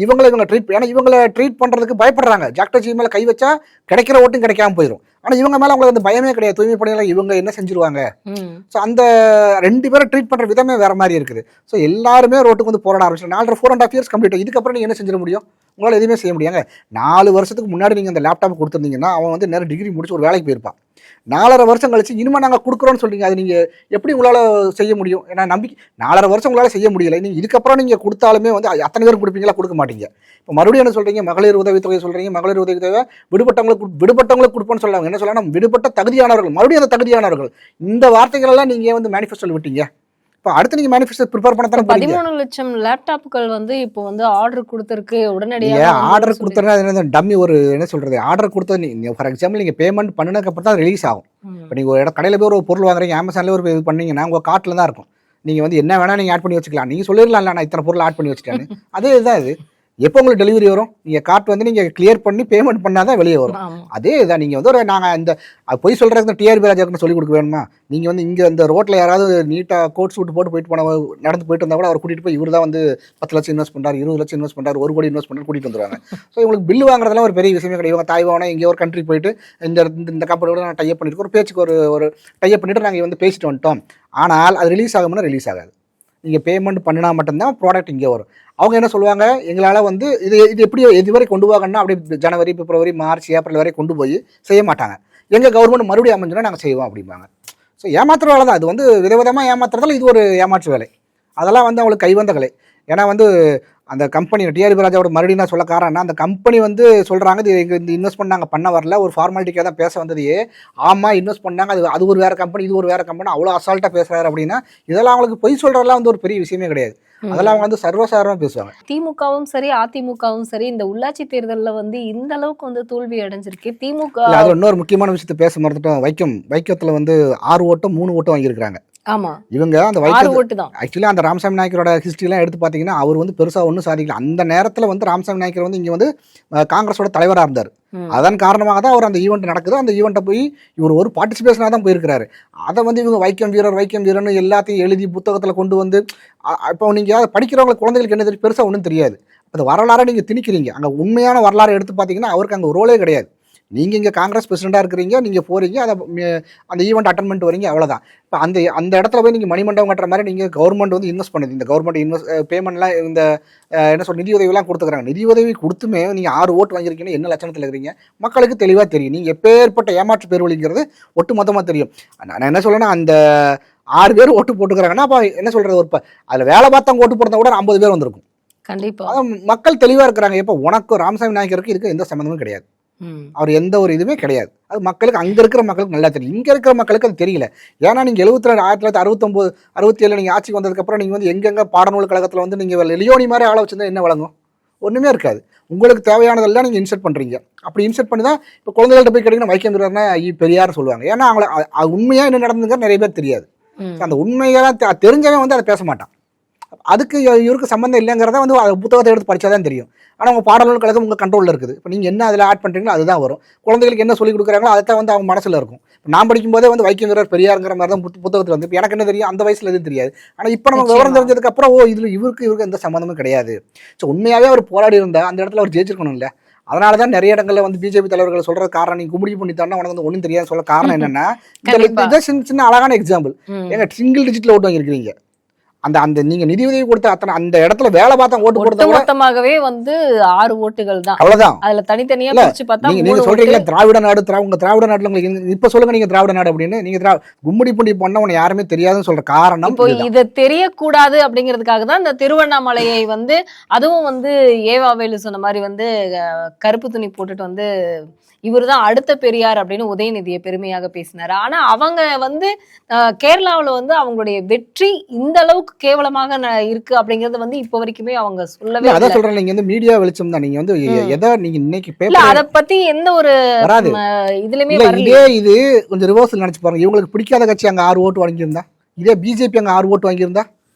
இவங்க ட்ரீட், ஏன்னா இவங்களை ட்ரீட் பண்ணுறதுக்கு பயப்படுறாங்க. ஜாக்டோஜி மேலே கை வச்சா கிடைக்கிற ஓட்டும் கிடைக்காம போயிடும். ஆனால் இவங்க மேலே அவங்களுக்கு அந்த பயமே கிடையாது. தூய்மை பணியாளர் இவங்க என்ன செஞ்சிருவாங்க. ஸோ அந்த 2 பேரை ட்ரீட் பண்ணுற விதமே வேற மாதிரி இருக்குது. ஸோ எல்லாருமே ரோட்டுக்கு வந்து போராட ஆரம்பிச்சு 4.5 இயர்ஸ் கம்ப்ளீட். இதுக்கப்புறம் நீங்கள் என்ன செஞ்சிட முடியும்? உங்களால் எதுவுமே செய்ய முடியாங்க. 4 வருஷத்துக்கு முன்னாடி நீங்கள் அந்த லேப்டாப் கொடுத்துருந்தீங்கன்னா அவன் வந்து நேரம் டிகிரி முடிச்சு ஒரு வேலைக்கு போயிருப்பான். 4.5 வருஷம் கழிச்சு இனிமேல் நாங்கள் கொடுக்குறோன்னு சொல்றீங்க. அது நீங்கள் எப்படி உங்களால் செய்ய முடியும்? ஏன்னா 4.5 வருஷம் உங்களால் செய்ய முடியல. நீங்கள் இதுக்கப்புறம் நீங்கள் கொடுத்தாலுமே வந்து அத்தனை பேரும் கொடுப்பீங்களா? கொடுக்க மாட்டீங்க. இப்போ மறுபடியும் என்ன சொல்கிறீங்க? மகளிர் உதவித்தொகை சொல்கிறீங்க. மகளிர் உதவித்தொகை விடுபட்டவங்களுக்கு கொடுப்போன்னு சொல்லுவாங்க. என்ன சொல்லலாம்? விடுபட்ட தகுதியானவர்கள், மறுபடியும் அந்த தகுதியானவர்கள். இந்த வார்த்தைகளெல்லாம் நீங்கள் வந்து மேனிஃபெஸ்டோவில் விட்டீங்க. இப்போ அடுத்து நீங்கள் மேனிஃபெஸ்டோ ப்ரிப்பேர் பண்ண தானே
13 லட்சம் லேப்டாப்புகள் வந்து இப்போ வந்து ஆர்டர் கொடுத்துருக்கு. உடனடியாக
ஆர்டர் கொடுத்தா டம்மி ஒரு என்ன சொல்கிறது, ஆர்டர் கொடுத்தது நீங்கள் ஃபார் எக்ஸாம்பிள் நீங்கள் பேமெண்ட் பண்ணினதுக்கப்புறம் தான் ரிலீஸ் ஆகும். இப்போ நீங்கள் ஒரு கடையில் போய் ஒரு பொருள் வாங்குறீங்க, அமேசானில் ஒரு இது பண்ணீங்கன்னா உங்கள் கார்ட்டில் தான் இருக்கும். நீங்கள் வந்து என்ன வேணால் நீங்கள் ஆட் பண்ணி வச்சுக்கலாம். நீங்கள் சொல்லிடலாம்ல நான் இத்தனை பொருள் ஆட் பண்ணி வச்சுட்டேன்னு. அதே இதுதான் இது. எப்போ உங்களுக்கு டெலிவரி வரும்? நீங்கள் கார்ட் வந்து நீங்கள் கிளியர் பண்ணி பேமெண்ட் பண்ணால் தான் வெளியே வரும். அதே இதான். நீங்கள் வந்து நாங்கள் இந்த போய் சொல்கிறதுக்கு டிஆர்பி ராஜாவுக்கு சொல்லிக் கொடுக்க வேணுமா? நீங்கள் வந்து இங்கே இந்த ரோட்டில் யாராவது நீட்டாக கோட் சூட் போட்டு நடந்து போயிட்டு வந்தால் கூட அவர் கூட்டிகிட்டு போய் இவர் தான் வந்து 10 லட்சம் இன்வெஸ்ட் பண்ணுறாரு, 20 லட்சம் இன்வெஸ்ட் பண்ணுறாரு, 1 கோடி இன்வெஸ்ட் பண்ணுறாரு கூட்டிகிட்டு வந்துடுவாங்க. ஸோ இவங்களுக்கு பில்லு வாங்குறதுலாம் ஒரு பெரிய விஷயமே கிடையாது. இவங்க தாய்வானா எங்கேயோ ஒரு கண்ட்ரி போயிட்டு இந்த கம்பெனியோட நான் டைப் பண்ணியிருக்கோம், ஒரு பேச்சுக்கு ஒரு டைப் பண்ணிவிட்டு நாங்கள் வந்து பேசிட்டு வந்துட்டோம். ஆனால் அது ரிலீஸ் ஆகும்னா ரிலீஸ் ஆகாது. நீங்கள் பேமெண்ட் பண்ணினா மட்டும்தான் ப்ராடக்ட் இங்கே வரும். அவங்க என்ன சொல்லுவாங்க, எங்களால் வந்து இது எப்படி இதுவரை கொண்டு போகணும்னா அப்படியே ஜனவரி, பிப்ரவரி, மார்ச், ஏப்ரல் வரை கொண்டு போய் செய்ய மாட்டாங்க. எங்கள் கவர்மெண்ட் மறுபடியும் அமைஞ்சுன்னா நாங்கள் செய்வோம் அப்படிம்பாங்க. ஸோ ஏமாத்துற வேலை தான் அது. வந்து விதவிதமாக ஏமாத்துறதால இது ஒரு ஏமாற்று வேலை. அதெல்லாம் வந்து அவங்களுக்கு கைவந்த கலை. ஏன்னா வந்து அந்த கம்பெனி டிஆர்பி ராஜாவோட மறுபடியும் நான் சொல்ல காரணம்னா, அந்த கம்பெனி வந்து சொல்கிறாங்க இது இந்த இன்வெஸ்ட்மெண்ட் நாங்கள் பண்ண வரல, ஒரு ஃபார்மாலிட்டிக்காக தான் பேச வந்ததையே. ஆமாம் இன்வெஸ்ட் பண்ணாங்க, அது ஒரு வேறு கம்பெனி, இது ஒரு வேறு கம்பெனி, அவ்வளோ அசால்ட்டாக பேசுகிறாரு அப்படின்னா இதெல்லாம் அவங்களுக்கு பொய் சொல்கிறதெல்லாம் வந்து ஒரு பெரிய விஷயமே கிடையாது. அதெல்லாம் அவங்க வந்து சர்வசாதாரணமாக பேசுவாங்க.
திமுகவும் சரி அதிமுகவும் சரி இந்த உள்ளாட்சி தேர்தலில் வந்து இந்த அளவுக்கு வந்து தோல்வி அடைஞ்சிருக்கு. திமுக
அது இன்னொரு முக்கியமான விஷயத்தை பேச மறந்துட்டோம். வைக்கத்தில் வந்து 6 ஓட்டம் 3 ஓட்டம் வாங்கியிருக்கிறாங்க.
ஆமா
இவங்க அந்த
6 ஓட்டு தான்.
ஆக்சுவலி அந்த ராமசாமி நாயக்கரோட ஹிஸ்ட்ரிலாம் எடுத்து பார்த்தீங்கன்னா அவர் வந்து பெருசா ஒன்றும் சாதிக்கல. அந்த நேரத்தில் வந்து ராமசாமி நாயக்கர் வந்து இங்க வந்து காங்கிரஸோட தலைவராக இருந்தார். அதன் காரணமாக தான் அவர் அந்த ஈவெண்ட் நடக்குது. அந்த ஈவெண்ட்டை போய் இவர் ஒரு பார்ட்டிசிபேஷனாக தான் போயிருக்கிறாரு. அதை வந்து இவங்க வைக்கம் வீரர்னு எல்லாத்தையும் எழுதி புத்தகத்தில் கொண்டு வந்து இப்போ நீங்கள் படிக்கிறவங்க குழந்தைகளுக்கு என்ன தெரியும், பெருசாக ஒன்றும் தெரியாது. அந்த வரலாறை நீங்கள் திணிக்கிறீங்க. அங்கே உண்மையான வரலாறு எடுத்து பார்த்தீங்கன்னா அவருக்கு அங்கே ரோலே கிடையாது. நீங்கள் இங்கே காங்கிரஸ் பிரசிடெண்ட்டாக இருக்கிறீங்க, நீங்கள் போகிறீங்க, அதை அந்த ஈவெண்ட் அட்டன் பண்ணிட்டு வரீங்க, அவ்வளோதான். இப்போ அந்த இடத்துல போய் நீங்கள் மணிமண்டபம் கட்டுற மாதிரி நீங்கள் கவர்மெண்ட் வந்து இன்வெஸ்ட் பண்ணுது. இந்த கவர்மெண்ட் பேமெண்ட்லாம் இந்த என்ன சொல்ற நிதி உதவிலாம் கொடுத்துக்கிறாங்க. நிதி உதவி கொடுத்துமே நீங்கள் 6 ஓட்டு வாங்கியிருக்கீங்கன்னா என்ன லட்சணத்தில் இருக்கிறீங்க மக்களுக்கு தெளிவாக தெரியும். நீங்கள் எப்பேற்பட்ட ஏமாற்று பேர்வழிங்கிறது ஒட்டு மொத்தமாக தெரியும். நான் என்ன சொல்லேன்னா, அந்த 6 பேர் ஓட்டு போட்டுக்கிறாங்கன்னா அப்போ என்ன சொல்கிறது, ஒரு அதில் வேலை பார்த்தவங்க ஓட்டு போடுறத கூட 50 பேர் வந்திருக்கும்.
கண்டிப்பாக
மக்கள் தெளிவாக இருக்கிறாங்க. இப்போ உனக்கு ராமசாமி நாயக்கருக்கு இதுக்கு எந்த சம்மந்தமும் கிடையாது. அவர் எந்த ஒரு இதுவுமே கிடையாது. அது மக்களுக்கு அங்கே இருக்கிற மக்களுக்கு நல்லா தெரியும். இங்கே இருக்கிற மக்களுக்கு அது தெரியல. ஏன்னா நீங்கள் 1969 67 நீங்கள் ஆட்சிக்கு வந்ததுக்கப்புறம் நீங்கள் வந்து எங்கெங்கே பாடநூல் கழகத்தில் வந்து நீங்கள் லியோனி மாதிரி ஆள வச்சுருந்தா என்ன வழங்கும்? ஒன்றுமே இருக்காது. உங்களுக்கு தேவையானதெல்லாம் நீங்கள் இன்செர்ட் பண்ணுறீங்க. அப்படி இன்செர்ட் பண்ணி தான் இப்போ குழந்தைகள்கிட்ட போய் கேட்டிங்கன்னா வைக்கம் வீரர்னா பெரியார் சொல்லுவாங்க. ஏன்னா அவங்கள உண்மையாக என்ன நடந்துங்க நிறைய பேர் தெரியாது. அந்த உண்மையெல்லாம் தெரிஞ்சவன் வந்து அதை பேச மாட்டான். அதுக்கு இவருக்கு சம்மந்தம் இல்லைங்கிறத வந்து புத்தகத்தை எடுத்து படித்தா தான் தெரியும். ஆனால் உங்கள் பாடநூல் கழகம் உங்கள் கண்ட்ரோலில் இருக்குது. இப்போ நீங்கள் என்ன அதில் ஆட் பண்ணுறீங்களோ அதுதான் வரும். குழந்தைகளுக்கு என்ன சொல்லிக் கொடுக்குறாங்களோ அதை தான் வந்து அவங்க மனசில் இருக்கும். நான் படிக்கும்போதே வந்து வைக்கம் வீரர் பெரியாருங்கிற மாதிரி தான் புத்தகத்தில் வந்து இப்போ எனக்கு என்ன தெரியும், அந்த வயசில் எதுவும் தெரியாது. ஆனால் இப்போ நம்ம விவரம் தெரிஞ்சதுக்கப்புறம் இவருக்கு எந்த சம்மந்தமும் கிடையாது. ஸோ உண்மையாகவே அவர் போராடி இருந்தால் அந்த இடத்துல அவர் ஜெயிச்சிருக்கணும் இல்லை. அதனால தான் நிறைய இடங்களில் வந்து பிஜேபி தலைவர்கள் சொல்கிற காரணம், நீங்கள் கும்பிடி பண்ணித்தானா உனக்கு வந்து ஒன்றும் தெரியாது சொல்ல காரணம் என்னென்னா, இந்த சின்ன அழகான எக்ஸாம்பிள். ஏங்க சிங்கிள் டிஜிட்டில் ஓட்டு வாங்கியிருக்கிறீங்க. அந்த நீங்க நிதி உதவி கொடுத்த அத்தனை அந்த இடத்துல வேலை பார்த்தா ஓட்டு போடுறது
மொத்தமாகவே வந்து 6 ஓட்டுகள் தான்.
அவ்வளவுதான்.
அதுல தனித்தனியா பிரிச்சு பார்த்தா
நீங்க சொல்றீங்க திராவிட நாடு, உங்க திராவிட நாட்டுல உங்களுக்கு இப்ப சொல்லுங்க நீங்க திராவிட நாடு அப்படின்னு. நீங்க கும்முடி புண்டி பண்ண உன யாருமே தெரியாதுன்னு சொல்ற காரணம்
இப்போ இதை தெரியக்கூடாது அப்படிங்கிறதுக்காக தான் இந்த திருவண்ணாமலையை வந்து அதுவும் வந்து ஏவாவேலு சொன்ன மாதிரி வந்து கருப்பு துணி போட்டுட்டு வந்து இவருதான் அடுத்த பெரியார் அப்படின்னு உதயநிதியை பெருமையாக பேசினாரு. ஆனா அவங்க வந்து கேரளாவில் வந்து அவங்களுடைய வெற்றி இந்த அளவுக்கு கேவலமாக இருக்கு அப்படிங்கறது வந்து இப்ப வரைக்குமே அவங்க சொல்லவே.
அதான் சொல்றேன், நீங்க வந்து மீடியா வெளிச்சம் தான். நீங்க வந்து எதை நீங்க இன்னைக்கு பேப்பர்
அத பத்தி எந்த ஒரு இதுலயுமே
இது கொஞ்சம் ரிவர்சல் நினைச்சு பாருங்க. இவங்களுக்கு பிடிக்காத கட்சி அங்க 6 ஓட்டு வாங்கியிருந்தா, இதே பிஜேபி அங்க 6 ஓட்டு வாங்கியிருந்தா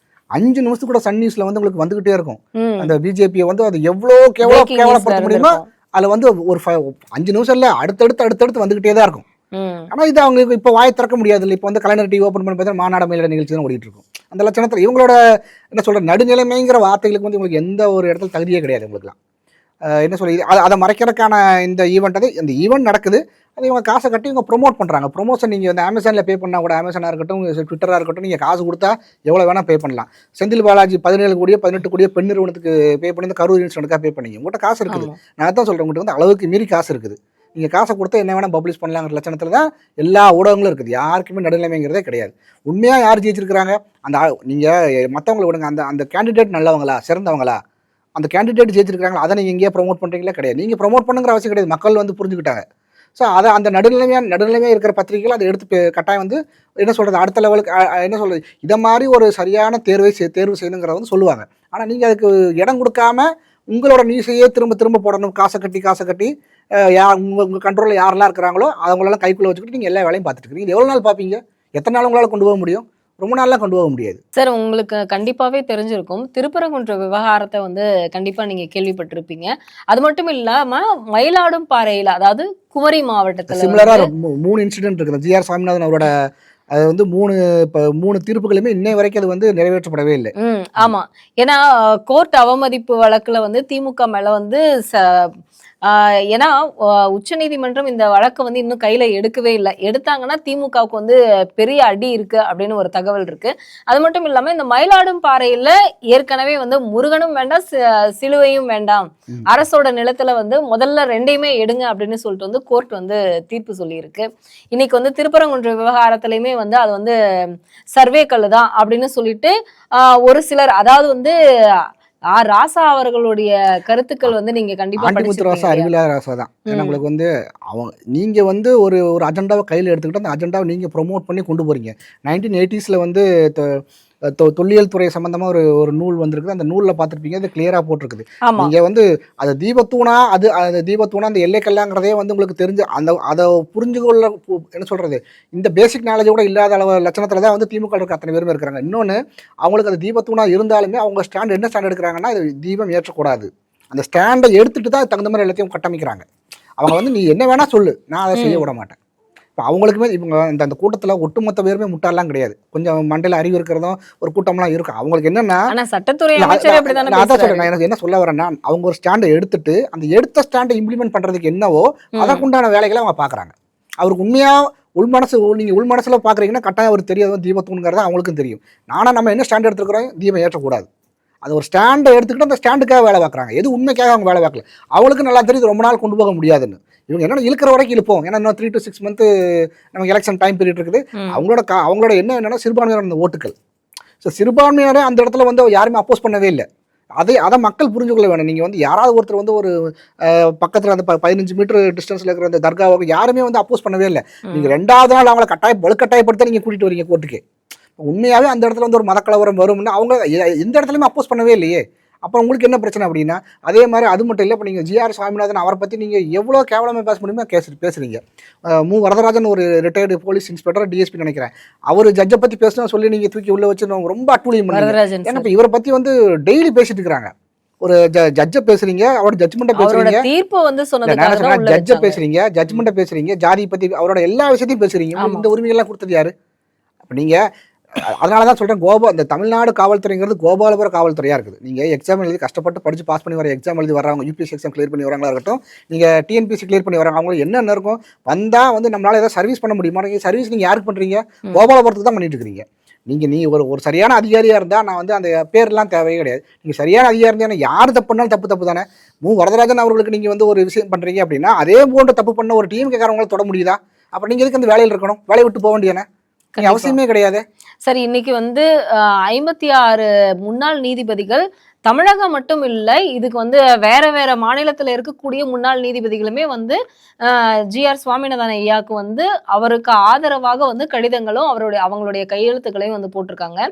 5 நிமிஷத்துக்கு கூட சன் நியூஸ்ல வந்து உங்களுக்கு வந்துகிட்டே இருக்கும். அந்த பிஜேபியை வந்து அது எவ்வளவு கேவலப்படுத்த முடியுமோ அதுல வந்து ஒரு 5 நிமிஷம் இல்ல அடுத்தடுத்து வந்துகிட்டே தான் இருக்கும். ஆனா இது அவங்களுக்கு இப்ப வாய் திறக்க முடியாது இல்லை. இப்போ வந்து கலைஞர் டிவி ஓப்பன் பண்ணி பார்த்தா மாநாடு மயில நிகழ்ச்சி தான் ஓடிட்டு இருக்கும். அந்த லட்சணத்துல இவங்களோட என்ன சொல்ற நடுநிலைமைங்கிற வார்த்தைகளுக்கு வந்து உங்களுக்கு எந்த ஒரு இடத்துல தகுதியே கிடையாது. உங்களுக்குலாம் என்ன சொல்லி அதை மறைக்கிறதுக்கான இந்த ஈவெண்ட் நடக்குது. அது இவங்க காசை கட்டி இவங்க ப்ரொமோட் பண்ணுறாங்க. ப்ரொமோஷன் நீங்கள் வந்து அமேசானில் பே பண்ணால் கூட, அமேசானாக இருக்கட்டும் ட்விட்டராக இருக்கட்டும், நீங்கள் காசு கொடுத்தா எவ்வளோ வேணால் பே பண்ணலாம். செந்தில் பாலாஜி 17 கோடியோ 18 கோடியோ பெண் நிறுவனத்துக்கு பே பண்ணி இந்த கரூர் இன்சிடென்ட்காக பே பண்ணிங்க. உங்கள்கிட்ட காசு இருக்குது. நான் தான் சொல்கிறேன், உங்கள்கிட்ட வந்து அளவுக்கு மீறி காசு இருக்குது. நீங்கள் காசை கொடுத்தா என்ன வேணால் பப்ளிஷ் பண்ணலாங்கிற லட்சணத்தில் தான் எல்லா ஊடகங்களும் இருக்குது. யாருக்குமே நடுநிலைமைங்கிறதே கிடையாது. உண்மையாக யார் ஜெயிச்சிருக்கிறாங்க, அந்த நீங்கள் மற்றவங்களை விடுங்க, அந்த கேண்டிடேட் நல்லவங்களா சிறந்தவங்களா, அந்த கேண்டிடேட் ஜெயிச்சிருக்காங்களா, அதை நீங்கள் எங்கேயே ப்ரொமோட் பண்ணுறீங்களா? கிடையாது. நீங்கள் ப்ரொமோட் பண்ணுங்கிற அவசியம் கிடையாது. மக்கள் வந்து புரிஞ்சுக்கிட்டாங்க. ஸோ அதை அந்த நடுநிலைமையாக இருக்கிற பத்திரிகைகள் அதை எடுத்து கட்டாயம் வந்து என்ன சொல்கிறது, அடுத்த லெவலுக்கு என்ன சொல்கிறது, இதை மாதிரி ஒரு சரியான தேர்வு செய்யணுங்கிறத வந்து சொல்லுவாங்க. ஆனால் நீங்கள் அதுக்கு இடம் கொடுக்காம உங்களோட நியூஸையே திரும்ப போடணும். காசை கட்டி உங்கள் கண்ட்ரோலில் யாரெல்லாம் இருக்கிறாங்களோ அவங்களெல்லாம் கைக்குள்ளே வச்சுக்கிட்டு நீங்கள் எல்லா வேலையும் பார்த்துட்டு இருக்கீங்க. எவ்வளோ நாள் பார்ப்பீங்க? எத்தனை நாள் உங்களால் கொண்டு போக முடியும்? ரொம்ப நாள்லாம் கொண்டு போக முடியாது.
சார், உங்களுக்கு கண்டிப்பாவே தெரிஞ்சிருக்கும், திருப்பரங்குன்ற விவகாரத்தை வந்து கண்டிப்பா நீங்க கேள்விப்பட்டிருப்பீங்க. அது மட்டும் இல்லாம மயிலாடும்பாறையில, அதாவது குமரி மாவட்டத்துல
சிமிலரா 3 இன்சிடென்ட் இருக்குது. ஜிஆர் சாமிநாதன் அவரோட அது வந்து 3 தீர்ப்புகளுமே இன்னை வரைக்கும் அது வந்து நிறைவேற்றப்படவே இல்லை.
ஆமா, ஏன்னா கோர்ட் அவமதிப்பு வழக்குல வந்து திமுக மேல வந்து ஏன்னா உச்சநீதிமன்றம் இந்த வழக்கை வந்து இன்னும் கையில எடுக்கவே இல்லை. எடுத்தாங்கன்னா திமுகவுக்கு வந்து பெரிய அடி இருக்கு அப்படின்னு ஒரு தகவல் இருக்கு. அது மட்டும் இல்லாம இந்த மயிலாடும்பாறையில ஏற்கனவே வந்து முருகனும் வேண்டாம் சிலுவையும் வேண்டாம், அரசோட நிலத்துல வந்து முதல்ல 2யுமே எடுங்க அப்படின்னு சொல்லிட்டு வந்து கோர்ட் வந்து தீர்ப்பு சொல்லியிருக்கு. இன்னைக்கு வந்து திருப்பரங்குன்ற விவகாரத்திலயுமே வந்து அது வந்து சர்வே கல்லு தான் அப்படின்னு சொல்லிட்டு ஒரு சிலர், அதாவது வந்து ராசா அவர்களுடைய கருத்துக்கள் வந்து நீங்க கண்டிப்பா
ராசா அறிவியலா ராசா தான். ஏன்னா உங்களுக்கு வந்து நீங்க வந்து ஒரு அஜெண்டாவை கையில் எடுத்துக்கிட்டு அந்த அஜெண்டாவை நீங்க ப்ரொமோட் பண்ணி கொண்டு போறீங்க. 1980s வந்து தொல்லியல் துறை சம்பந்தமா ஒரு நூல் வந்திருக்குது. அந்த நூல்ல பார்த்துருப்பீங்க, அது கிளியரா போட்டிருக்குது.
ஆமா.
நீங்க வந்து அது தீபத்தூணா அது தீபத்தூணா அந்த எல்லைக்கல்லாங்கிறதே வந்து உங்களுக்கு தெரிஞ்சு அதை புரிஞ்சு கொள்ள என்ன சொல்றது, இந்த பேசிக் நாலேஜ் கூட இல்லாத அளவு லட்சணத்துல தான் வந்து திமுக இருக்க அத்தனை பேருமே இருக்கிறாங்க. இன்னொன்னு, அவங்களுக்கு அது தீபத்தூணா இருந்தாலுமே அவங்க ஸ்டாண்ட் என்ன ஸ்டாண்ட் எடுக்கிறாங்கன்னா, இது தீபம் ஏற்றக்கூடாது, அந்த ஸ்டாண்டை எடுத்துட்டு தான் தகுந்த மாதிரி எல்லாத்தையும் கட்டமைக்கிறாங்க. அவங்க வந்து நீ என்ன வேணா சொல்லு, நான் அதை செய்ய விட மாட்டேன். இப்போ அவங்களுக்குமே இவங்க அந்த கூட்டத்தில் ஒட்டுமொத்த பேருமே முட்டாலாம் கிடையாது. கொஞ்சம் மண்டையில் அறிவு இருக்கிறதும் ஒரு கூட்டம்லாம் இருக்கும். அவங்களுக்கு என்னன்னா,
சட்டத்துறை
நான் அதான் சொல்றேன், நான் எனக்கு என்ன சொல்ல வரேன்னா, அவங்க ஒரு ஸ்டாண்டை எடுத்துட்டு அந்த எடுத்த ஸ்டாண்டை இம்ப்ளிமெண்ட் பண்றதுக்கு என்னவோ அதற்குண்டான வேலைகளை அவங்க பார்க்குறாங்க. அவருக்கு உண்மையா நீங்கள் உள்மனசுல பார்க்குறீங்கன்னா கட்டாயம் அவருக்கு தெரியாது தீபத்தூணுங்கிறத அவங்களுக்கும் தெரியும். நானும் நம்ம என்ன ஸ்டாண்ட் எடுத்துக்கிறோம், தீபம் ஏற்றக்கூடாது, அது ஒரு ஸ்டாண்டை எடுத்துக்கிட்டு அந்த ஸ்டாண்டுக்காக வேலை பார்க்குறாங்க. எது உண்மைக்காக அவங்க வேலை பார்க்கல. அவங்களுக்கு நல்லா தெரியுது ரொம்ப நாள் கொண்டு போக முடியாதுன்னு. இவங்க என்ன இழுக்கிற வரைக்கும் இழுப்போம். ஏன்னா இன்னும் 3 to 6 months நமக்கு எலெக்ஷன் டைம் பீரியட் இருக்குது. அவங்களோட என்னன்னா சிறுபான்மையான அந்த ஓட்டுகள். ஸோ சிறுபான்மையான அந்த இடத்துல வந்து யாருமே அப்போஸ் பண்ணவே இல்லை. அதை மக்கள் புரிஞ்சு கொள்ள வேணும். நீங்கள் வந்து யாராவது ஒருத்தர் வந்து ஒரு பக்கத்தில் அந்த 15 மீட்டர் டிஸ்டன்ஸில் இருக்கிற அந்த தர்காவுக்கு யாருமே வந்து அப்போஸ் பண்ணவே இல்லை. நீங்கள் 2வது நாள் அவங்களை வலுக்கட்டாயப்படுத்த நீங்கள் கூட்டிகிட்டு வரீங்க கோர்ட்டுக்கு. உண்மையாகவே அந்த இடத்துல வந்து ஒரு மதக்கலவரம் வரும்னு அவங்க எந்த இடத்துலையுமே அப்போஸ் பண்ணவே இல்லையே. அப்புறம் உங்களுக்கு என்ன பிரச்சனை அப்படின்னா, அதே மாதிரி அது மட்டும் இல்லை, இப்போ நீங்கள் ஜிஆர் சுவாமிநாதன் அவரை பற்றி நீங்கள் எவ்வளோ கேவலமாக பேச முடியுமோ பேசுகிறீங்க. மு வரதராஜன் ஒரு ரிட்டையர்டு போலீஸ் இன்ஸ்பெக்டர், டிஎஸ்பி நினைக்கிறேன், அவர் ஜட்ஜை பற்றி பேசணும் சொல்லி நீங்கள் தூக்கி உள்ள வச்சு ரொம்ப அட்டூழியம் பண்ணுறீங்க. ஏன்னா இப்போ இவரை பற்றி வந்து டெய்லி பேசிட்டு இருக்கிறாங்க. ஒரு ஜட்ஜை பேசுறீங்க, அவரோட ஜட்ஜ்மெண்ட்டை பேசுறீங்க,
தீர்ப்பு வந்து
ஜட்ஜை பேசுறீங்க, ஜட்ஜ்மெண்ட்டை பேசுறீங்க, ஜாதி பற்றி அவரோட எல்லா விஷயத்தையும் பேசுறீங்க. இந்த உரிமைகள்லாம் கொடுத்தது யாரு? அப்போ நீங்கள் அதனால தான் சொல்கிறேன், இந்த தமிழ்நாடு காவல்துறைங்கிறது கோபாலபுர காவல்துறையாக இருக்குது. நீங்கள் எக்ஸாம் எழுதி கஷ்டப்பட்டு படித்து பாஸ் பண்ணி வர எக்ஸாம் எழுதி வரவங்க, யூபிஎஸ்சி எக்ஸாம் கிளியர் பண்ணி வரவங்களா இருக்கட்டும், நீங்கள் டிஎன்பிசி கிளியர் பண்ணி வரவங்க, அவங்களுக்கு என்ன இருக்கும் வந்தால் வந்து நம்மளால் ஏதாவது சர்வீஸ் பண்ண முடியுமா? நீங்கள் சர்வீஸ் நீங்கள் யாருக்கு பண்ணுறீங்க? கோபாலபுரத்துக்கு தான் பண்ணிட்டு இருக்கிறீங்க. நீ ஒரு சரியான அதிகாரியாக இருந்தால் நான் வந்து அந்த பேர்லாம் தேவையே கிடையாது. நீங்கள் சரியான அதிகாரி இருந்தால் யார் தப்பு பண்ணாலும் தப்பு தானே. மு வரதராஜன் அவர்களுக்கு நீங்கள் வந்து ஒரு விஷயம் பண்ணுறீங்க அப்படின்னா, அதே போன்ற தப்பு பண்ண ஒரு டீம் கேட்கறவங்களை தொட முடியுதா? அப்போ நீங்கள் எதுக்கு அந்த வேலையில் இருக்கணும்? வேலையை விட்டு போக வேண்டியதானே? அவசியமே கிடையாது.
சரி, இன்னைக்கு வந்து 56 முன்னாள் நீதிபதிகள் தமிழகம் மட்டும் இல்லை, இதுக்கு வந்து வேற வேற மாநிலத்தில் இருக்கக்கூடிய முன்னாள் நீதிபதிகளுமே வந்து ஜிஆர் சுவாமிநாதன் ஐயாவுக்கு வந்து அவருக்கு ஆதரவாக வந்து கடிதங்களும் அவங்களுடைய கையெழுத்துக்களையும் வந்து போட்டிருக்காங்க.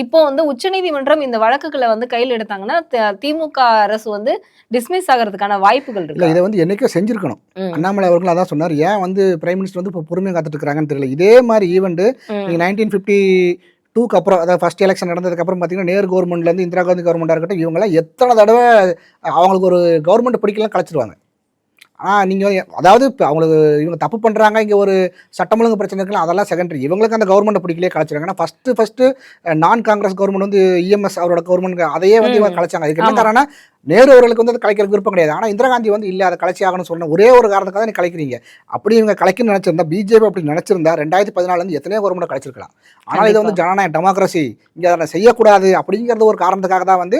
இப்போ வந்து உச்சநீதிமன்றம் இந்த வழக்குகளை வந்து கையில் எடுத்தாங்கன்னா திமுக அரசு வந்து டிஸ்மிஸ் ஆகிறதுக்கான வாய்ப்புகள் இருக்கு.
இதை வந்து என்னைக்கோ செஞ்சிருக்கணும். அண்ணாமலை அவர்கள் அதான் சொன்னார். ஏன் வந்து பிரைம் மினிஸ்டர் வந்து இப்போ பொறுமையாக காத்துட்டு இருக்காங்கன்னு தெரியல. இதே மாதிரி ஈவெண்ட் 1952 அப்புறம், அதாவது ஃபர்ஸ்ட் எலெக்ஷன் நடந்ததுக்கு அப்புறம் பார்த்தீங்கன்னா, நேரு கவர்மெண்ட்லேருந்து இந்திரா காந்தி கவர்மெண்ட்டாக இருக்கட்டும், இவங்கெல்லாம் எத்தனை தடவை அவங்களுக்கு ஒரு கவர்மெண்ட் பிடிக்கலாம் கலைச்சிருவாங்க. ஆனால் நீங்கள் அதாவது இப்போ அவங்களுக்கு இவங்க தப்பு பண்ணுறாங்க, இங்கே ஒரு சட்டம் ஒழுங்கு பிரச்சனை இருக்கலாம், அதெல்லாம் செகண்டரி. இவங்களுக்கு அந்த கவர்மெண்ட்டை பிடிக்கலையே கலைச்சிருவாங்க. ஏன்னா ஃபஸ்ட்டு நான் காங்கிரஸ் கவர்மெண்ட் வந்து இஎம்எஸ் அவரோட கவர்மெண்ட் அதையே வந்து இவங்க கலைச்சாங்க. அதுக்கு என்ன காரணம், நேரு அவர்களுக்கு வந்து அதை கலைக்கிற விருப்பம் கிடையாது. ஆனால் இந்திரா காந்தி வந்து இல்லை, அதை கலைச்சி ஆகணும்னு சொன்ன ஒரே ஒரு காரணத்துக்காக தான் கலைக்கிறீங்க. அப்படி இவங்க கலைக்குன்னு நினச்சிருந்தா, பிஜேபி அப்படி நினச்சிருந்தா 2014 எத்தனையோ கவர்மெண்ட் கலைச்சிருக்கலாம். ஆனால் இது வந்து ஜனநாயக டெமோக்ரஸி, இங்கே அதை செய்யக்கூடாது அப்படிங்கிறது ஒரு காரணத்துக்காக தான் வந்து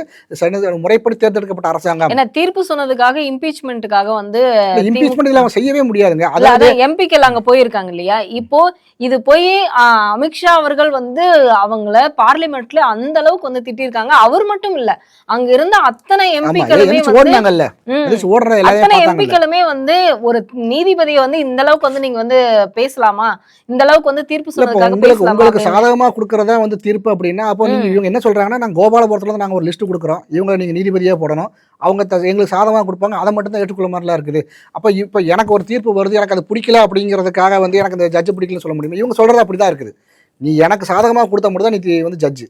முறைப்படி தேர்ந்தெடுக்கப்பட்ட அரசாங்கம்.
ஏன்னா தீர்ப்பு சொன்னதுக்காக இம்பீச்மெண்ட்டுக்காக வந்து
இம்பீச்மெண்ட் அவங்க செய்யவே முடியாதுங்க.
அதாவது எம்பிக்கள் அங்கே போயிருக்காங்க இல்லையா. இப்போ இது போய் அமித்ஷா அவர்கள் வந்து அவங்கள பார்லிமெண்ட்ல அந்த அளவுக்கு வந்து திட்டிருக்காங்க. அவர் மட்டும் இல்ல, அங்க இருந்த அத்தனை எம்பிக்களுமே வந்து ஒரு நீதிபதியை வந்து இந்த அளவுக்கு வந்து நீங்க வந்து பேசலாமா, இந்த அளவுக்கு வந்து தீர்ப்பு சொல்றதுக்காக
உங்களுக்கு சாதகமா கொடுக்கறதா வந்து தீர்ப்பு அப்படின்னா, அப்போ நீங்க இவங்க என்ன சொல்றாங்கன்னா, நாங்க கோபாலபுரத்துல நாங்க ஒரு லிஸ்ட் கொடுக்குறோம், இவங்க நீங்க நீதிபதியா போடணும், அவங்க எங்களுக்கு சாதகமாக கொடுப்பாங்க, அதை மட்டும் தான் ஏற்றுக்கொள்ள மாதிரிலாம் இருக்குது. அப்போ இப்போ எனக்கு ஒரு தீர்ப்பு வருது, எனக்கு அது பிடிக்கல அப்படிங்கிறதுக்காக வந்து எனக்கு இந்த ஜட்ஜு பிடிக்கலன்னு சொல்ல முடியுமா? இவங்க சொல்றது அப்படி தான் இருக்குது. நீ எனக்கு சாதகமாக கொடுத்தா மட்டும் தான் நீ வந்து ஜட்ஜு.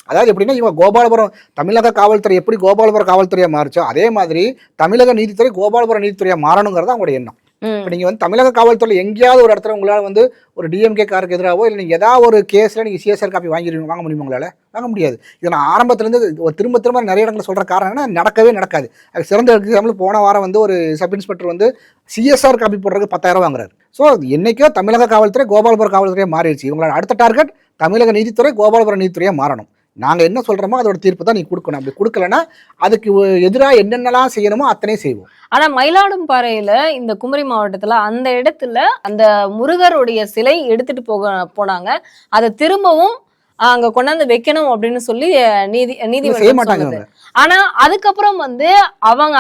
அதாவது எப்படின்னா, இவங்க கோபாலபுரம் தமிழக காவல்துறை எப்படி கோபாலபுரம் காவல்துறையாக மாறிச்சோ, அதே மாதிரி தமிழக நீதித்துறை கோபாலபுரம் நீதித்துறையாக மாறணுங்கிறது அவங்களுடைய எண்ணம். இப்போ நீங்கள் வந்து தமிழக காவல்துறையில் எங்கேயாவது ஒரு இடத்துல உங்களால் வந்து ஒரு டிஎம்கே காருக்கு எதிராகவோ இல்லை நீங்கள் ஏதாவது ஒரு கேஸில் நீங்கள் சிஎஸ்ஆர் காப்பி வாங்க முடியுமா? உங்களால் வாங்க முடியாது. இதை நான் ஆரம்பத்துலேருந்து திரும்ப நிறைய இடங்களில் சொல்கிற காரணம் என்ன, நடக்கவே நடக்காது. அது சிறந்த எக்ஸாம்பிள், போன வாரம் வந்து ஒரு சப் இன்ஸ்பெக்டர் வந்து சிஎஸ்ஆர் காப்பி போடுறதுக்கு 10,000 வாங்குறாரு. ஸோ என்னைக்கோ தமிழக காவல்துறை கோபாலபுரம் காவல்துறையாக மாறிடுச்சு. இவங்களோட அடுத்த டார்கெட் தமிழக நீதித்துறை கோபாலபுரம் நீதித்துறையாக மாறணும். நாங்கள் என்ன சொல்கிறோமோ அதோட தீர்ப்பு தான் நீ கொடுக்கணும். அப்படி கொடுக்கலன்னா அதுக்கு எதிராக என்னென்னலாம் செய்யணுமோ அத்தனை செய்வோம்.
ஆனா மயிலாடும்பாறையில இந்த குமரி மாவட்டத்துல அந்த இடத்துல அந்த முருகருடைய சிலை எடுத்துட்டு போனாங்க. அதை திரும்பவும் அங்க கொண்டாந்து வைக்கணும் அப்படின்னு சொல்லி
செய்ய
நீதிமன்றம்
மாட்டாங்க
சொன்னது. ஆனா அதுக்கப்புறம் வந்து அவங்க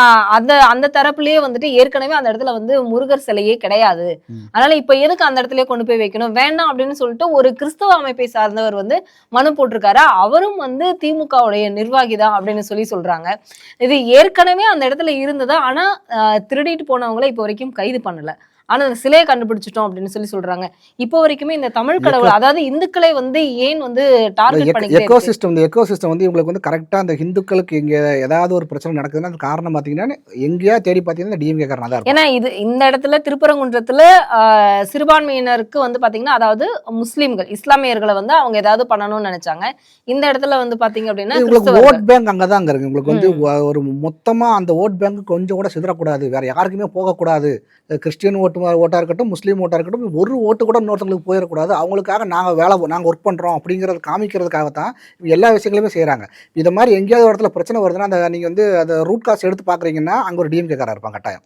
அந்த தரப்புலயே வந்துட்டு ஏற்கனவே அந்த இடத்துல வந்து முருகர் சிலையே கிடையாது, அதனால இப்ப எதுக்கு அந்த இடத்துலயே கொண்டு போய் வைக்கணும், வேண்டாம் அப்படின்னு சொல்லிட்டு ஒரு கிறிஸ்தவ அமைப்பை சார்ந்தவர் வந்து மனு போட்டிருக்காரு. அவரும் வந்து திமுகவுடைய நிர்வாகி தான் அப்படின்னு சொல்றாங்க. இது ஏற்கனவே அந்த இடத்துல இருந்ததா, ஆனா திருடிட்டு போனவங்களை இப்போ வரைக்கும் கைது பண்ணல, ஆனா அந்த சிலையை கண்டுபிடிச்சிட்டோம் அப்படின்னு சொல்றாங்க. இப்போ வரைக்குமே இந்த தமிழ் கடவுள், அதாவது இந்துக்களை வந்து ஏன் வந்து டார்கெட் பண்ணிக்கிட்டே இருக்கு?
இந்த எக்கோசிஸ்டம் வந்து இவங்களுக்கு வந்து கரெக்டா அந்த ஹிந்துக்களுக்கு இங்க ஏதாவது ஒரு பிரச்சனை நடக்குதுன்னா அது காரணம் பாத்தீங்கன்னா எங்கேயா தேடி பாத்தீங்கன்னா டிஎம்கே காரணம் தான் இருக்கும்.
ஏன்னா இந்த இடத்துல திருப்பரங்குன்றத்துல சிறுபான்மையினருக்கு வந்து பாத்தீங்கன்னா, அதாவது முஸ்லிம்கள் இஸ்லாமியர்களை வந்து அவங்க ஏதாவது பண்ணணும்னு நினைச்சாங்க. இந்த இடத்துல வந்து பாத்தீங்க அப்படின்னா
உங்களுக்கு ஓட் பேங்க் அங்கதான் இருக்கு. உங்களுக்கு வந்து ஒரு மொத்தமா அந்த ஓட் பேங்க் கொஞ்சம் கூட சிதறக்கூடாது, வேற யாருக்குமே போகக்கூடாது. கிறிஸ்டியன் ஓட்டா இருக்கட்டும், முஸ்லீம் ஓட்டா இருக்கட்டும், ஒரு ஓட்டு கூட இன்னொருத்தங்களுக்கு போயிடக்கூடாது, அவங்களுக்காக நாங்கள் ஒர்க் பண்ணுறோம் அப்படிங்கிறத காமிக்கிறதுக்காக தான் எல்லா விஷயங்களையுமே செய்கிறாங்க. இதை மாதிரி எங்கேயாவது ஒரு இடத்துல பிரச்சனை வருதுன்னா அந்த நீங்கள் வந்து அந்த ரூட் காசு எடுத்து பார்க்குறீங்கன்னா அங்கே ஒரு டிஎம்கே காரர் இருப்பாங்க கட்டாயம்.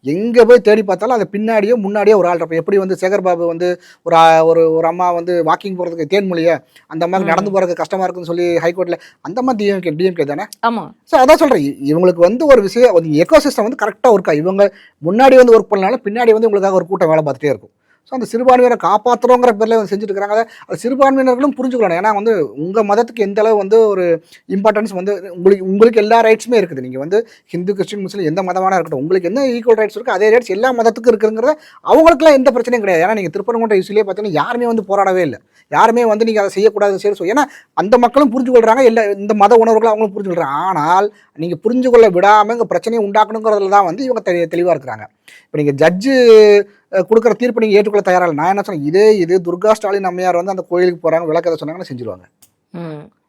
எங்கே போய் தேடி பார்த்தாலும் அது பின்னாடியோ முன்னாடியோ ஒரு ஆள் இருப்போம். எப்படி வந்து சேகர் பாபு வந்து ஒரு அம்மா வந்து வாக்கிங் போகிறதுக்கு தேன்மொழியை அந்த மாதிரி நடந்து போகிறதுக்கு கஷ்டமாக இருக்குன்னு சொல்லி ஹைகோர்ட்டில், அந்த மாதிரி டிஎம்கே தானே.
ஆமாம்.
ஸோ அதான் சொல்கிறேன், இவங்களுக்கு வந்து ஒரு விஷயம் எக்கோசிஸ்டம் வந்து கரெக்டாக ஒர்க் ஆகும். இவங்க முன்னாடி வந்து ஒர்க் பண்ணனால பின்னாடி வந்து உங்களுக்காக ஒரு கூட்டம் வேலை பார்த்துட்டே இருக்கும். ஸோ அந்த சிறுபான்மையினரை காப்பாற்றுறோங்கிற பேரில் வந்து செஞ்சுட்டு இருக்கிறாங்க. அது சிறுபான்மையினர்களும் புரிஞ்சுக்கணும். ஏன்னா வந்து உங்கள் மதத்துக்கு எந்த அளவு வந்து ஒரு இம்பார்ட்டன்ஸ் வந்து உங்களுக்கு எல்லா ரைட்ஸுமே இருக்குது. நீங்கள் வந்து ஹிந்து, கிறிஸ்டின், முஸ்லீம் எந்த மதமான இருக்கட்டும், உங்களுக்கு என்ன ஈக்குவல் ரைட்ஸ் இருக்குது அதே ரைட்ஸ் எல்லா மதத்துக்கும் இருக்குங்கிறத அவங்களுக்குலாம் எந்த பிரச்சனையும் கிடையாது. ஏன்னா நீங்கள் திருப்பரங்குன்ற இஷ்யூலேயே பார்த்தீங்கன்னா யாருமே வந்து போராடவே இல்லை, யாருமே வந்து நீங்கள் அதை செய்யக்கூடாது சரி. ஏன்னா அந்த மக்களும் புரிஞ்சு கொள்கிறாங்க, எல்லா இந்த மத உணர்வுகளும் அவங்களும் புரிஞ்சு கொள்கிறாங்க. ஆனால் நீங்கள் புரிஞ்சு கொள்ள விடாமல் இங்கே பிரச்சனையை உண்டாக்கணுங்கிறதுல தான் வந்து இவங்க தெளிவாக இருக்கிறாங்க. இப்போ நீங்கள் ஜட்ஜு கொடுக்குற தீர்ப்பு நீங்கள் ஏற்றுக்கொள்ள தயாராக. நான் என்ன சொன்னேன், இது துர்கா ஸ்டாலின் அம்மையார் வந்து அந்த கோயிலுக்கு போகிறாங்க விளக்கதை சொன்னாங்கன்னு செஞ்சுருவாங்க,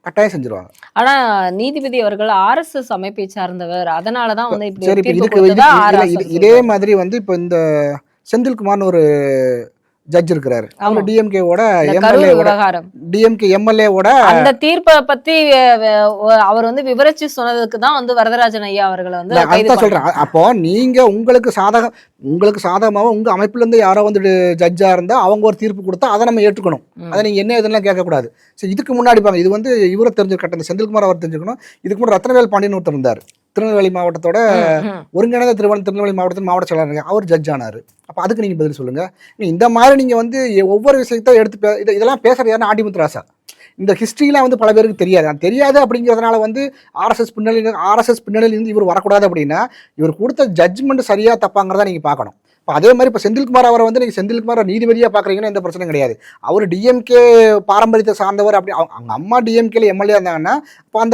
கட்டாயம் செஞ்சிருவாங்க.
ஆனா நீதிபதி அவர்கள் RSS அமைப்பை சார்ந்தவர், அதனாலதான் வந்து
இதே மாதிரி வந்து இப்போ இந்த செந்தில்குமார்னு ஒரு ஜட்ஜ் இருக்கிறாரு, அவர் டிஎம்கேவோட எம்எல்ஏவோட
அந்த தீர்ப்பை பத்தி அவர் வந்து விவரிச்சு சொன்னதுக்கு தான் வந்து வரதராஜன் ஐயா அவர்களை வந்து
சொல்றேன். அப்போ நீங்க உங்களுக்கு சாதகமாக உங்க அமைப்புல இருந்து யாரோ வந்து ஜட்ஜா இருந்தா அவங்க ஒரு தீர்ப்பு கொடுத்தா அதை நம்ம ஏற்றுக்கணும். அதை நீங்க என்ன இதெல்லாம் கேட்கக்கூடாது. சரி, இதுக்கு முன்னாடி பாங்க, இது வந்து இவரை தெரிஞ்சுக்கட்ட செந்தில்குமார் அவர் தெரிஞ்சுக்கணும். இதுக்கு முன்னாடி ரத்னவேல் பாண்டியன் ஒருத்தர் இருந்தார், திருநெல்வேலி மாவட்டத்தோட ஒருங்கிணைந்த திருநெல்வேலி மாவட்டத்தின் மாவட்ட செயலாளர், அவர் ஜட்ஜ் ஆனார். அப்போ அதுக்கு நீங்கள் பதில் சொல்லுங்கள். இந்த மாதிரி நீங்கள் வந்து ஒவ்வொரு விஷயத்தை எடுத்து இதெல்லாம் பேசுறது யாருன்னா ஆண்டிமுத்து ராசா. இந்த ஹிஸ்ட்ரிலாம் வந்து பல பேருக்கு தெரியாது அப்படிங்கிறதுனால வந்து ஆர்எஸ்எஸ் பின்னணியிலிருந்து இவர் வரக்கூடாது அப்படின்னா இவர் கொடுத்த ஜட்ஜ்மெண்ட் சரியாக தப்பாங்கிறதா நீங்கள் பார்க்கணும். இப்போ அதே மாதிரி இப்போ செந்தில்குமார் அவரை வந்து நீங்கள் செந்தில்குமார் நீதிபதியாக பார்க்குறீங்கன்னா எந்த பிரச்சனையும் கிடையாது. அவர் டிஎம்கே பாரம்பரியத்தை சார்ந்தவர். அப்படி அவங்க அம்மா டிஎம்கேல எம்எல்ஏ இருந்தாங்கன்னா இப்போ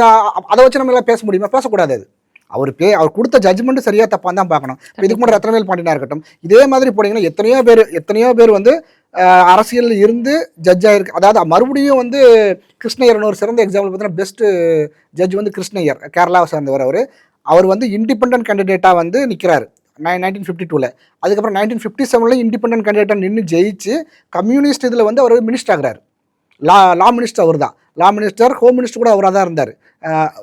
அதை வச்சு நம்ம எல்லாம் பேச முடியுமா? பேசக்கூடாது. அவர் கொடுத்த ஜட்ஜ்மெண்ட் சரியா தப்பான்னு தான் பார்க்கணும். இதுக்கு முன்னாடி ரத்னவேல் பாண்டியனா இருக்கட்டும், இதே மாதிரி போனீங்கன்னா எத்தனையோ பேர் வந்து அரசியல் இருந்து ஜட்ஜாக இருக்கு. அதாவது மறுபடியும் வந்து கிருஷ்ணய்யர்னு ஒரு சிறந்த எக்ஸாம்பிள் பார்த்தீங்கன்னா பெஸ்ட் ஜட்ஜ் வந்து கிருஷ்ணய்யர், கேரளாவை சேர்ந்தவர். அவர் வந்து இண்டிபெண்டன்ட் கேண்டிடேட்டாக வந்து நிற்கிறாரு 1952. அதுக்கப்புறம் 1957 இண்டிபெண்டன்ட் கேண்டிடேட்டாக நின்று ஜெயிச்சு கம்யூனிஸ்ட் இதில் வந்து அவர் மினிஸ்டர் ஆகிறார். லா மினிஸ்டர் அவர் தான். லா மினிஸ்டர், ஹோம் மினிஸ்டர் கூட அவராக தான் இருந்தார்.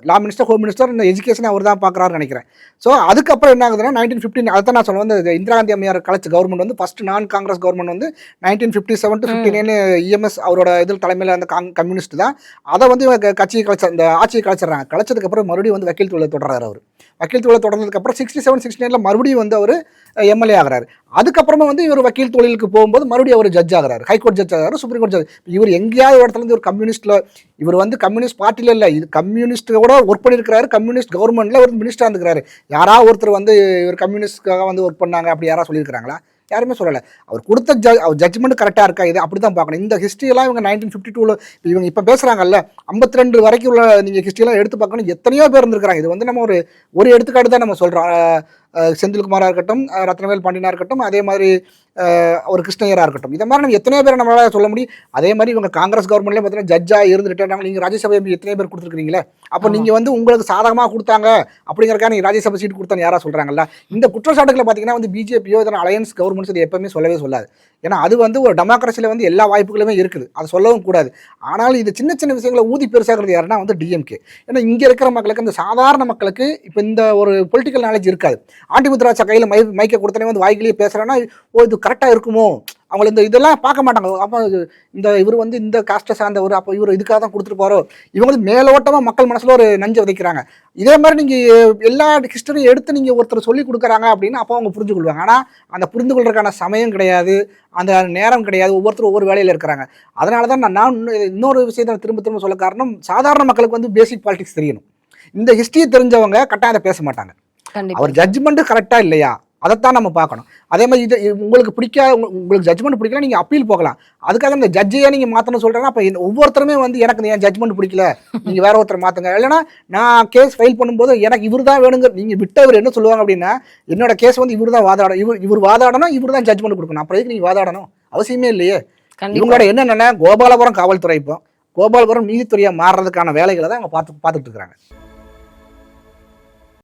லா மினிஸ்டர், ஹோம் மினிஸ்டர், இந்த எஜுகேஷன் அவர் தான் பார்க்குறாருன்னு நினைக்கிறேன். ஸோ அதுக்கப்புறம் என்ன ஆகுதுன்னா 1915, அதை தான் நான் சொல்ல வந்து இந்திரா காந்தி அம்மையார் கலைச்ச கவர்மெண்ட் வந்து ஃபர்ஸ்ட் நான் காங்கிரஸ் கவர்மெண்ட் வந்து 1957 to 59 இஎம்எஸ் அவரோட இதில் தலைமையில் அந்த கம்யூனிஸ்ட் தான். அதை வந்து கட்சியை இந்த ஆட்சியை கலைச்சிட்றாங்க. கலைச்சதுக்கப்புறம் மறுபடியும் வந்து வக்கீல் தொழிலை தொடர்றாரு. அவர் வக்கீல் தொழிலை தொடர்ந்ததுக்கப்புறம் 67, 69 மறுபடியும் வந்து அவர் எம்எல்ஏ ஆகிறாரு. அதுக்கப்புறமா வந்து இவர் வக்கீல் தொழிலுக்கு போகும்போது மறுபடியும் அவர் ஜட்ஜ் ஆகிறாரு, ஹைகோர்ட் ஜட்ஜ் ஆகிறாரு, சுப்ரீம் கோர்ட் ஜட்ஜ். இவர் எங்கேயாவது இடத்துல இருந்து ஒரு கம்யூனிஸ்ட்ல, இவர் வந்து கம்யூனிஸ்ட் பார்ட்டில இல்லை, இது கம்யூனிஸ்டோட ஒர்க் பண்ணியிருக்கிறாரு, கம்யூனிஸ்ட் கவர்மெண்ட்ல ஒரு மினிஸ்டர் இருந்துக்கிறாரு. யாராவது ஒருத்தர் வந்து இவர் கம்யூனிஸ்டுக்காக வந்து ஒர்க் பண்ணாங்க அப்படி யாராவது சொல்லியிருக்கிறாங்களா? யாருமே சொல்லலை. அவர் கொடுத்த ஜட்ஜ்மெண்ட் கரெக்டாக இருக்கா, இது அப்படி தான் பார்க்கணும். இந்த ஹிஸ்ட்ரியெல்லாம் இவங்க 1952 இவங்க இப்போ பேசுகிறாங்கல்ல, 52 வரைக்கும் உள்ள நீங்கள் ஹிஸ்ட்ரியெல்லாம் எடுத்து பார்க்கணும். எத்தனையோ பேர் இருந்திருக்கிறாங்க. இது வந்து நம்ம ஒரு எடுத்துக்காட்டு தான் நம்ம சொல்கிறோம். செந்தில்குமாராக இருக்கட்டும், ரத்னவேல் பாண்டியனாக இருக்கட்டும், அதே மாதிரி ஒரு கிருஷ்ணய்யராக இருக்கட்டும், இதை மாதிரி நம்ம எத்தனையோ பேர் நம்மளால் சொல்ல முடியும். அதே மாதிரி இவங்க காங்கிரஸ் கவர்மெண்ட்லேயே பார்த்தீங்கன்னா ஜட்ஜாக இருந்து ரிட்டையர் ஆனாங்க. நீங்கள் ராஜ்யசபை எம்பி எத்தனை பேர் கொடுத்துருக்கீங்களே, அப்போ நீங்கள் வந்து உங்களுக்கு சாதகமாக கொடுத்தாங்க அப்படிங்கிறக்காக நீங்கள் ராஜ்யசபை சீட் கொடுத்தான்னு யாராவது சொல்கிறாங்கல்ல. இந்த குற்றச்சாட்டுகளை பார்த்தீங்கன்னா வந்து பிஜேபியோ இதனால் அலையன்ஸ் கவர்மெண்ட்ஸ் இது எப்பவுமே சொல்லவே சொல்லாது. ஏன்னா அது வந்து ஒரு டெமோக்ரஸியில் வந்து எல்லா வாய்ப்புகளுமே இருக்குது, அதை சொல்லவும் கூடாது. ஆனாலும் இது சின்ன சின்ன விஷயங்களை ஊதி பெருசாகிறது யாருன்னா வந்து டிஎம்கே. ஏன்னா இங்கே இருக்கிற மக்களுக்கு, இந்த சாதாரண மக்களுக்கு இப்போ இந்த ஒரு பொலிட்டிக்கல் நாலேஜ் இருக்காது. ஆண்டிமுத்து ராசா கையில் மைக்கை கொடுத்தனே வந்து வாய்க்கிலேயே பேசுகிறேன்னா ஓ இது கரெக்டாக இருக்குமோ அவங்க இதெல்லாம் பார்க்க மாட்டாங்க. அப்போ இந்த இவர் வந்து இந்த காஸ்ட்டை சார்ந்தவர், அப்போ இவர் இதுக்காக தான் கொடுத்துட்டு போகிறோம். இவங்க வந்து மேலோட்டமாக மக்கள் மனசில் ஒரு நஞ்சை விதைக்கிறாங்க. இதே மாதிரி நீங்கள் எல்லா ஹிஸ்டரியும் எடுத்து நீங்கள் ஒருத்தர் சொல்லி கொடுக்குறாங்க அப்படின்னா அப்போ அவங்க புரிஞ்சு கொள்வாங்க. ஆனால் அந்த புரிந்து கொள்றதுக்கான சமயம் கிடையாது, அந்த நேரம் கிடையாது. ஒவ்வொருத்தரும் ஒவ்வொரு வேலையில் இருக்கிறாங்க. அதனால தான் நான் இன்னொரு விஷயத்தை திரும்ப திரும்ப சொல்ல காரணம், சாதாரண மக்களுக்கு வந்து பேசிக் பாலிடிக்ஸ் தெரியணும். இந்த ஹிஸ்டரியை தெரிஞ்சவங்க கட்டாயம் அதை பேச மாட்டாங்க. அவர் ஜட்ஜ்மெண்ட் கரெக்டாக இல்லையா அதைத்தான் நம்ம பார்க்கணும். அதே மாதிரி இது உங்களுக்கு பிடிக்காத, உங்களுக்கு ஜட்ஜ்மெண்ட் பிடிக்கல, நீங்கள் அப்பீல் போகலாம். அதுக்காக இந்த ஜட்ஜையே நீங்கள் மாற்றணும்னு சொல்கிறேன்னா அப்போ ஒவ்வொருத்தருமே வந்து எனக்கு என் ஜட்ஜ்மெண்ட் பிடிக்கல, நீங்கள் வேற ஒருத்தர் மாற்றுங்க. இல்லைன்னா நான் கேஸ் ஃபைல் பண்ணும்போது எனக்கு இவர் தான் வேணுங்க, நீங்கள் விட்டவர் என்ன சொல்லுவாங்க அப்படின்னா, என்னோட கேஸ் வந்து இவர் தான் வாதாடணும், இவர் வாதாடணும், இவர் தான் ஜட்ஜ்மெண்ட் கொடுக்கணும். அப்புறம் எதுக்கு நீங்கள் வாதாடணும்? அவசியமே இல்லையே. இவங்களோட என்னென்ன கோபாலபுரம் காவல்துறை, இப்போ கோபாலபுரம் நீதித்துறையாக மாறுறதுக்கான வேலைகளை தான் அவங்க பார்த்துட்டு இருக்கிறாங்க.